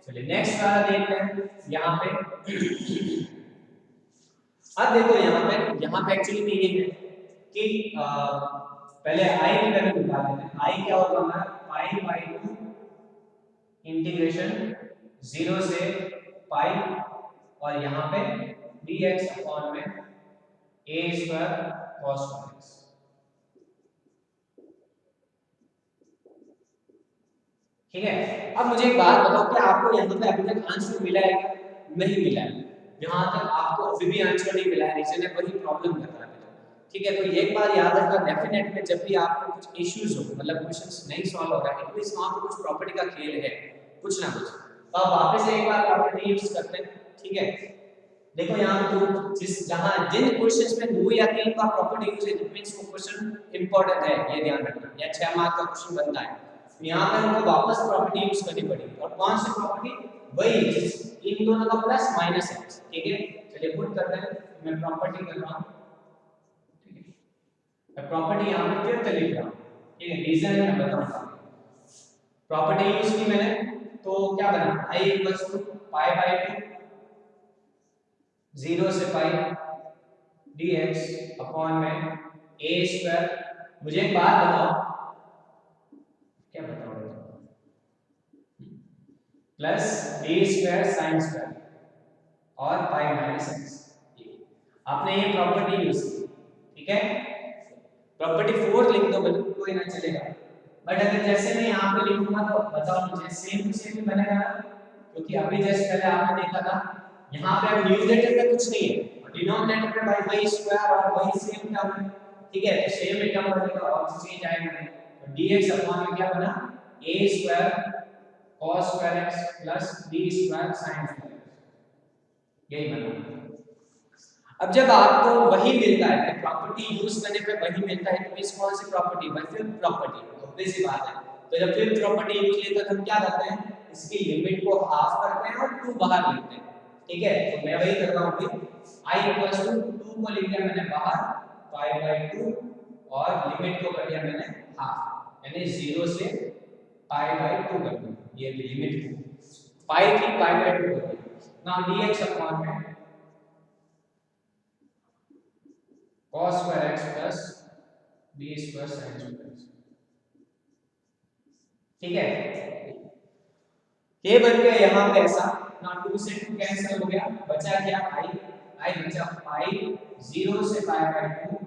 चलिए नेक्स्ट वाला देखते हैं। यहाँ पे अब देखो यहाँ पे एक्चुअली में ये है कि पहले i की वैल्यू निकाल लेते हैं। i क्या होगा हमारा पाई बाई 2 इंटीग्रेशन 0 से पाई, और यहाँ पे dx अपॉन में a स्क्वायर cos x। ठीक है, अब मुझे एक बात बताओ कि आपको यहाँ पे अभी तक आंसर मिला है क्या? नहीं मिला है, यहाँ तक आपको अभी भी आंसर नहीं मिला है, रीजन है वही प्रॉब्लम कर रहा है। ठीक है, तो एक बार याद रखना, डेफिनेट में जब भी आपको कुछ इश्यूज हो, मतलब क्वेश्चंस नहीं सॉल्व हो रहा है, तो इस वहाँ पे कुछ प्रॉपर्टी का खेल है, कुछ ना कुछ, तो आप वापस से एक बार प्रॉपर्टी यूज करते हैं। ठीक है, देखो यहाँ पे तो जिन क्वेश्चंस में 2 या 3 का प्रॉपर्टी यूज है, इट मींस वो क्वेश्चन इंपॉर्टेंट है, ये ध्यान रखना, या 6 मार्क का क्वेश्चन बनता है, तो यहाँ पे हमको वापस प्रॉपर्टी यूज करनी पड़ेगी, और कौन सी प्रॉपर्टी, वही इन दोनों का प्लस माइनस है। ठीक है, चलिए पुट करते हैं, मैं प्रॉपर्टी कर रहा हूँ, मैं प्रॉपर्टी यहाँ पे फिर से लिख रहा हूँ। ठीक है, रीजन मैं बताऊंगा, प्रॉपर्टी यूज की मैंने, तो क्या बना, i equals to pi by 2 0 से पाई dx अपॉन में a स्क्वायर। मुझे एक बात बताओ, क्या बताओगे, plus a square sin square और पाई माइनस x, आपने ये प्रॉपर्टी यूज की। ठीक है, प्रॉपर्टी 4 लिख दो, बल्कि कोई ना चलेगा, बट अगर जैसे मैं यहाँ पे लिखूंगा तो बताओ मुझे सेम टू सेम बनेगा ना, क्योंकि अभी जैसे पहले आपने देखा था यहाँ पे अब न्यूमरेटर में कुछ नहीं है, और डिनोमिनेटर में भाई वही स्क्वायर और वही सेम टर्म है। ठीक है, तो सेम ही टर्म बनेगा और चेंज आएगा नहीं, तो dx अपॉन में क्या बना, a square cos square x plus b square sin square, यही बना। अब जब आपको वही मिलता है, प्रॉपर्टी यूज करने पे वही मिलता है, तो इस कौन सी property, by fifth property, obvious सी बात है। तो जब फिफ्थ प्रॉपर्टी यूज लेते हैं तो हम क्या करते हैं, इसकी लिमिट को हाफ करते हैं और 2 बाहर लेते हैं। ठीक है, तो मैं वही कर रहा हूं, अभी i इक्वल्स टू 2 को लिख दिया मैंने बाहर पाई बाई 2, और लिमिट को कर दिया मैंने हाफ, यानी 0 से पाई बाई 2 कर दिया, ये लिमिट पाई की पाई बाई 2 कर दिया। नाउ dx अपॉन में cos square x plus b square sin square. ठीक है, ये बन गया यहाँ पे ऐसा, ना 2 से 2 कैंसिल हो गया, बचा क्या i बचा पाई 0 से पाई बाय 2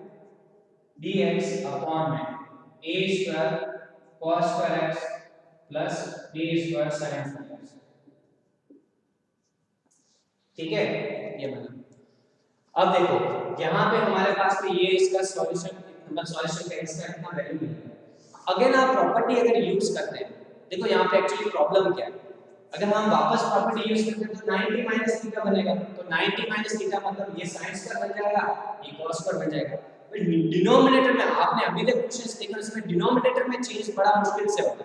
dx अपॉन में a square cos square x plus b square sin square. ठीक है, ये बना। अब देखो यहाँ पे हमारे पास में ये इसका सॉल्यूशन, मतलब सॉल्यूशन का इसका इतना वैल्यू नहीं है। अगर आप प्रॉपर्टी अगर यूज करते हैं, देखो यहाँ पे एक्चुअली प्रॉब्लम क्या है, अगर हम वापस प्रॉपर्टी यूज करते हैं तो 90 माइनस थीटा बनेगा, तो 90 माइनस थीटा मतलब ये sin स्क्वायर बन जाएगा, ये cos स्क्वायर बन जाएगा। फिर डिनोमिनेटर में आपने अभी तक क्वेश्चंस देखे, उसमें डिनोमिनेटर में चेंज बड़ा मुश्किल से होता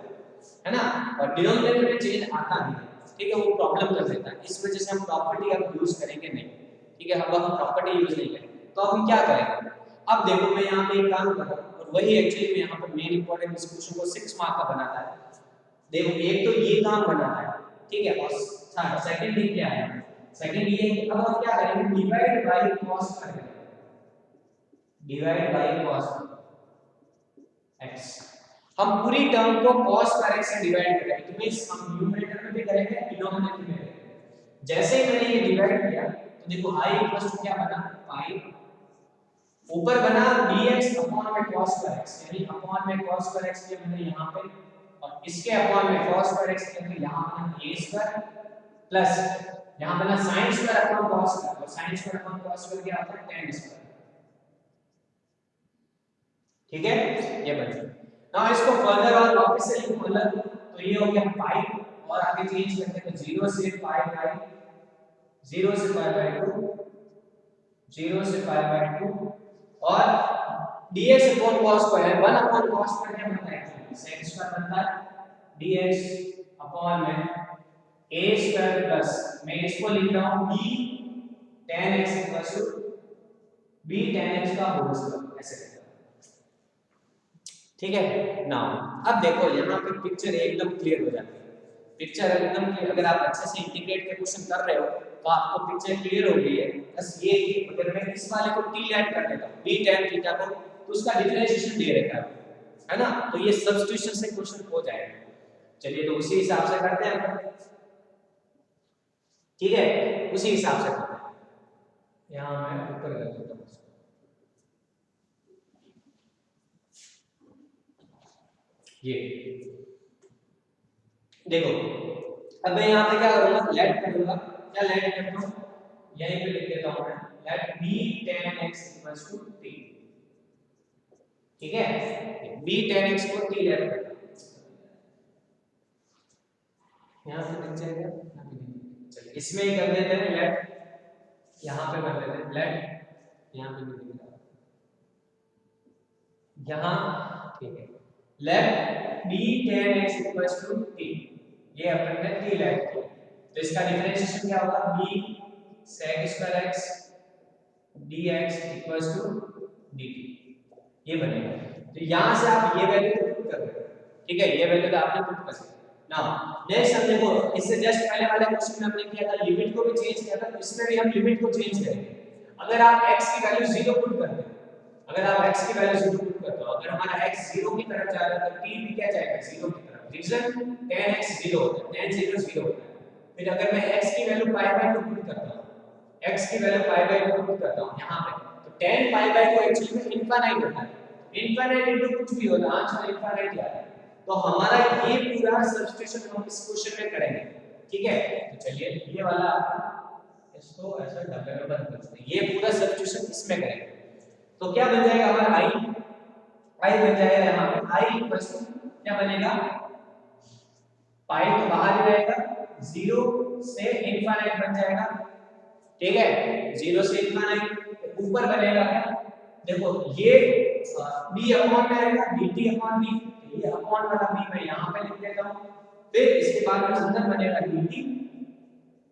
है ना, और डिनोमिनेटर में चेंज आता नहीं है। ठीक है, वो प्रॉब्लम कर देता है, इस वजह से हम प्रॉपर्टी अब यूज करेंगे नहीं। ठीक है, अब हम प्रॉपर्टी यूज नहीं करेंगे, तो अब हम क्या करेंगे, अब देखो मैं यहाँ पे एक काम कर रहा हूँ, और वही एक्चुअली में यहाँ पर मेन इंपॉर्टेंट इस क्वेश्चन को 6 मार्क का बनाता है। देखो एक तो ये काम बनाता है, ठीक है, और सेकंड थिंग क्या है, सेकंड ये है कि अब हम क्या करेंगे, डिवाइड बाय कॉस करेंगे, डिवाइड बाय कॉस x, हम पूरी टर्म को cos पर x से डिवाइड करेंगे, तो मींस हम न्यूमरेटर में भी करेंगे डिनोमिनेटर में भी। जैसे ही मैंने ये डिवाइड किया तो देखो i क्या बना, पाई, ऊपर बना dx अपॉन में cos पर x, यानी अपॉन में cos पर x किया मैंने यहाँ पे, और इसके अपॉन में cos पर x किया तो यहाँ बना a स्क्वायर प्लस यहाँ बना sin square upon cos square, और sin square upon cos square क्या आता है, tan स्क्वायर, ठीक है, ये बन गया। नाउ इसको फर्दर और वापस से लिखो अलग, तो ये हो गया पाई, और आगे चेंज करते हैं तो 0 से पाई बाय 0 से पाई बाय 2, 0 से पाई बाय 2, और dx upon cos square 1 upon cos square क्या बनता है, sec स्क्वायर बनता है, dx अपॉन में a स्क्वायर प्लस मैं इसको लिख रहा हूं b tan x equals to b tan x का होल स्क्वायर, ऐसे, ठीक है। नाउ अब देखो यहाँ पे पिक्चर एकदम क्लियर हो जाती है, पिक्चर एकदम क्लियर, अगर आप अच्छे से इंटीग्रेट के क्वेश्चन कर रहे हो तो आपको पिक्चर क्लियर हो गई है। बस ये अगर मैं इस वाले को t ऐड कर देता हूं b tan थीटा को, तो उसका डिफरेंशिएशन दे रखा है ना, तो ये सब्स्टिट्यूशन से क्वेश्चन हो जाएगा। चलिए तो उसी हिसाब से करते हैं अपन, ठीक है, उसी हिसाब से करते हैं। यहाँ मैं ऊपर कर देता हूँ, ये देखो, अब मैं यहाँ पे क्या करूँगा, लेट करूँगा, क्या लेट करता हूँ, यहीं पे लिख देता हूँ मैं, let b tan x equals to t, ठीक है, b tan x को t लेट करता हूँ, यहाँ पे लिख जाएगा, चलिए इसमें ही कर देते हैं लेट, यहाँ पे कर देते हैं लेट, यहाँ पे लिख देता हूँ, यहाँ, ठीक है, let b tan x equals to t, ये अपन ने t लेट किया, तो इसका डिफरेंशिएशन क्या होगा, b sec square x dx equals to dt, ये बनेगा। तो यहां से आप ये वैल्यू को पुट कर रहे हो, ठीक है, ये वैल्यू तो आपने पुट कर दी। नाउ नेक्स्ट हम देखो, इससे जस्ट पहले वाले क्वेश्चन में हमने किया था, लिमिट को भी चेंज किया था, तो इसमें भी हम लिमिट को चेंज करेंगे। अगर आप x की वैल्यू 0 पुट करते हो, अगर आप x की वैल्यू 0 पुट करते हो, अगर हमारा x 0 की तरफ जा रहा है तो t भी क्या जाएगा 0 की तरफ, रीजन tan x 0 होता है, tan 0 0 होता है। फिर अगर मैं x की वैल्यू पाई बाय 2 पुट करता हूं, x की वैल्यू पाई बाय 2 पुट करता हूं यहां पे, तो tan पाई बाय 2 एक्चुअली में इनफाइनाइट होता है, इनफाइनाइट इनटू कुछ भी होता है, आंसर इनफाइनाइट ही आता है। तो हमारा ये पूरा सब्स्टिट्यूशन हम इस क्वेश्चन में करेंगे, ठीक है। तो चलिए ये वाला इसको ऐसा डबल में बंद कर देते हैं, ये पूरा सब्स्टिट्यूशन इसमें करेंगे, तो क्या बन जाएगा हमारा i बन जाएगा, यहाँ पे i इक्वल्स टू क्या बनेगा, पाई तो बाहर ही रहेगा, 0 से इनफाइनाइट बन जाएगा, ठीक है, 0 से इनफाइनाइट, ऊपर बनेगा क्या, देखो ये b अपॉन में रहेगा dt अपॉन b, ये अपॉन वाला b मैं यहाँ पे लिख देता हूँ, फिर इसके बाद में अंदर बनेगा dt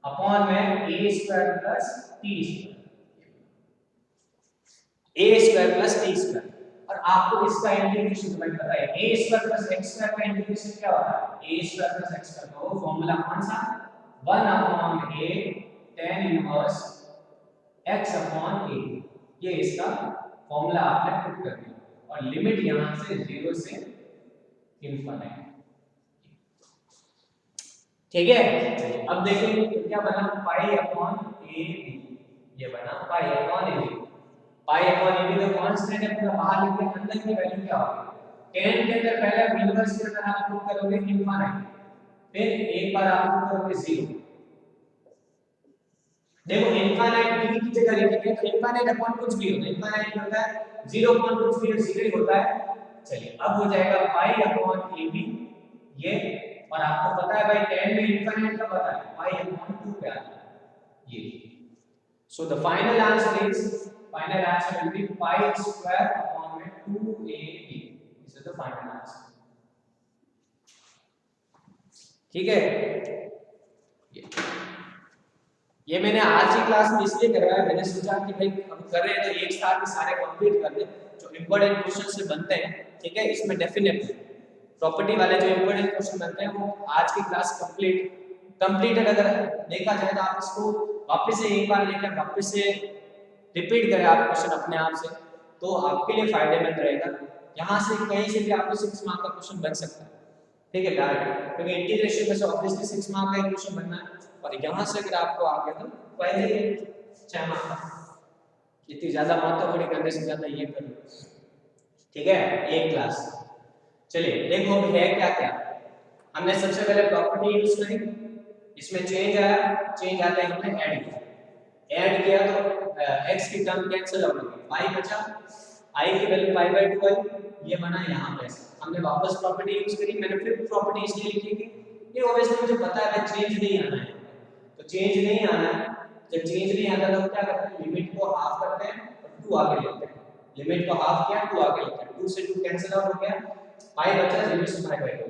अपॉन में a square plus t square, a square plus t square, और आपको इसका इंटीग्रेशन तुम्हें पता है, a square plus x square का इंटीग्रेशन क्या होता है, a square plus x square का वो फार्मूला कौन सा, 1 upon a tan inverse x upon a, ये इसका फार्मूला आपने पुट कर दिया, और लिमिट यहां से 0 से इनफिनिटी, ठीक है। अब देखेंगे तो क्या बना, पाई अपॉन a b, ये बना pi upon a b, pi upon a b तो कांस्टेंट है, पूरा बाहर लिख दिया, अंदर की वैल्यू क्या होगी, tan के अंदर पहले इनवर्स के अंदर आप पुट करोगे इनफिनिटी, फिर एक बार आप पुट करोगे 0, देखो इनफाइनाइट b की जगह लिखेंगे तो इनफाइनाइट अपॉन कुछ भी होता है, इनफाइनाइट होता है 0 अपॉन कुछ भी 0 ही होता है। चलिए अब हो जाएगा पाई अपॉन ab, ये, और आपको पता है भाई tan में इनफाइनाइट का पता है, पाई अपॉन 2 पे आता है ये, so the final answer will be pi square upon में 2ab, this is the final answer, ठीक है। ये मैंने आज की क्लास में इसलिए करवाया, मैंने सोचा कि भाई हम कर रहे हैं तो एक साथ ही सारे कंप्लीट कर दें जो इंपॉर्टेंट क्वेश्चन से बनते हैं। ठीक है, इसमें डेफिनेटली प्रॉपर्टी वाले जो इंपॉर्टेंट क्वेश्चन बनते हैं वो आज की क्लास कंप्लीटेड अगर देखा जाए तो आप इसको वापस से एक बार लेकर वापस से रिपीट करें आप क्वेश्चन अपने आप से, तो आपके लिए फायदेमंद रहेगा। यहाँ से कहीं से भी आपको 6 मार्क का क्वेश्चन बन सकता है। ठीक है डायरेक्ट, क्योंकि इंटीग्रेशन में से ऑब्वियसली 6 मार्क का क्वेश्चन बनना है, और यहाँ से अगर आपको आ गया तो पहले ही 6 मार्क का, इतनी ज्यादा मात्रा करने से ज्यादा ये कर लो। ठीक है, एक क्लास। चलिए देखो है क्या क्या। हमने सबसे पहले प्रॉपर्टी यूज करी, इसमें चेंज आया, चेंज आते ही हमने ऐड किया तो x की टर्म कैंसिल हो गई, पाई बचा, i की वैल्यू पाई बाय 2 आई, ये बना यहाँ पे। हमने वापस प्रॉपर्टी यूज करी, मैंने फिर प्रॉपर्टी इसलिए लिखी कि ये ऑब्वियसली मुझे पता है चेंज नहीं आना है, तो चेंज नहीं आना है। जब चेंज नहीं आता तो क्या करते हैं, लिमिट को हाफ करते हैं और 2 आगे लेते हैं। लिमिट को हाफ किया, 2 आगे लेते हैं, 2 से 2 कैंसिल आउट हो गया, पाई बचा 0 से पाई बाय 2।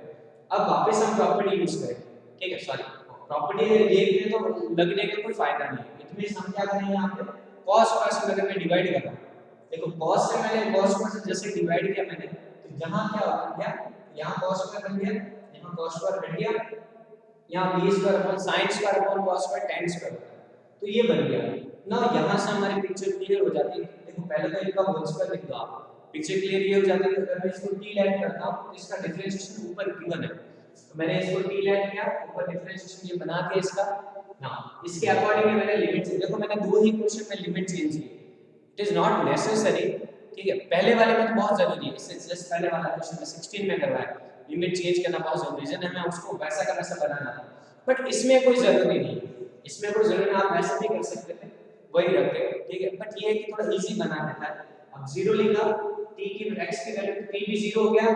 अब वापस हम प्रॉपर्टी यूज करें। ठीक है, सॉरी प्रॉपर्टी देख रहे तो लगने का कोई फायदा नहीं है, इतने हम क्या करेंगे यहाँ पे cos स्क्वायर से अगर मैं डिवाइड कर रहा हूं, देखो cos से मैंने cos स्क्वायर से जैसे डिवाइड किया मैंने, तो यहाँ क्या हो गया, यहाँ cos स्क्वायर बन गया, यहाँ cos स्क्वायर बन गया, यहाँ b square upon sin square upon cos square tan square, तो ये बन गया ना। यहाँ से हमारी पिक्चर क्लियर हो जाती है। देखो पहले तो इनका होल स्क्वायर लिख दो आप, पिक्चर क्लियर ये हो जाती है। अगर मैं इसको t लैट करता हूं तो इसका डिफरेंशिएशन ऊपर गिवन है, तो मैंने इसको t लैट किया, ऊपर डिफरेंशिएशन ये बना के इसका ना, इसके अकॉर्डिंग मैंने लिमिट चेंज, देखो मैंने दो ही क्वेश्चन में लिमिट चेंज की, इट इज नॉट नेसेसरी। ठीक है, पहले वाले में तो बहुत जरूरी है, इससे जस्ट पहले वाला क्वेश्चन में 16 में करवाया, लिमिट चेंज करना बहुत जरूरी है, रीजन है मैं उसको वैसा का वैसा बनाना था, बट इसमें कोई जरूरी नहीं, इसमें कोई जरूरी नहीं, आप वैसे भी कर सकते थे वही रख के। ठीक है, बट ये है कि थोड़ा इजी बना देता है। अब 0 लिखा, t की x की वैल्यू t भी 0 हो गया,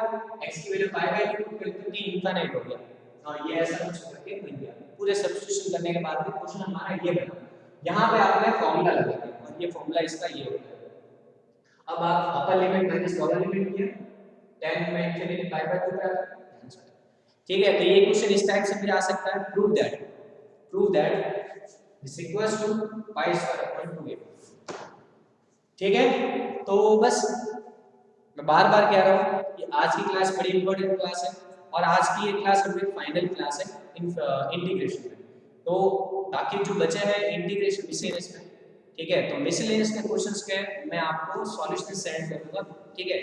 x की वैल्यू पाई बाय 2 फिर तो t इंफिनिट हो गया, और ये ऐसा कुछ करके बन गया। पूरे सब्स्टिट्यूशन करने के बाद भी क्वेश्चन हमारा ये बना। यहाँ पे आपने फार्मूला लगा दिया और ये फार्मूला इसका ये हो गया। अब आप upper limit minus lower limit किया, tan में इंफिनिटी पाई बाय 2 पे आता है। ठीक है, तो ये क्वेश्चन इस टाइप से भी आ सकता है, prove that this equals to pi square upon 2a। ठीक है, तो बस मैं बार बार कह रहा हूँ कि आज की क्लास बड़ी इंपॉर्टेंट क्लास है, और आज की ये क्लास हमारी फाइनल क्लास है इंटीग्रेशन में। तो बाकी जो बचे हैं इंटीग्रेशन मिसलेनियस में, ठीक है, तो मिसलेनियस के क्वेश्चंस के मैं आपको सॉल्यूशन सेंड करूंगा। ठीक है,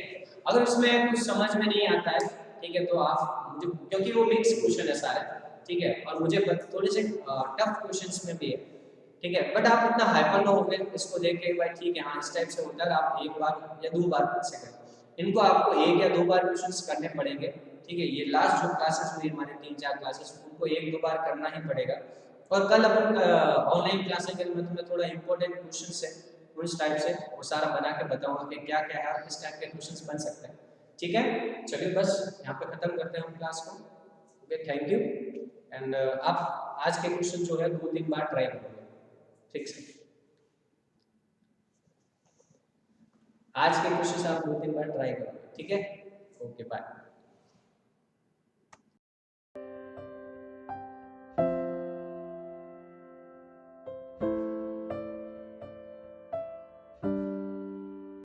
अगर उसमें कुछ समझ में नहीं आता है, ठीक है, तो आप मुझे, क्योंकि वो मिक्स क्वेश्चन है सारे, ठीक है, और मुझे थोड़े से टफ क्वेश्चंस में भी है। ठीक है, बट आप इतना हाइपर ना हो गए इसको देख के भाई ठीक है हाँ इस टाइप से होता है, आप एक बार या दो बार खुद से करें, इनको आपको एक या दो बार क्वेश्चंस करने पड़ेंगे। ठीक है, ये लास्ट जो क्लासेस हुई हमारे 3-4 क्लासेस, उनको एक दो बार करना ही पड़ेगा, और कल अपन ऑनलाइन क्लासेस में तुम्हें थोड़ा इंपॉर्टेंट क्वेश्चंस है उस टाइप से वो सारा बना के बताऊंगा कि क्या क्या है, किस टाइप के क्वेश्चंस बन सकते हैं। ठीक है, चलिए बस यहाँ पे खत्म करते हैं हम क्लास को। Okay, thank you. एंड आप आज के क्वेश्चन जो है 2-3 बार ट्राई करोगे। ठीक है, आज के क्वेश्चन आप 2-3 बार ट्राई करोगे। ठीक है, ओके बाय।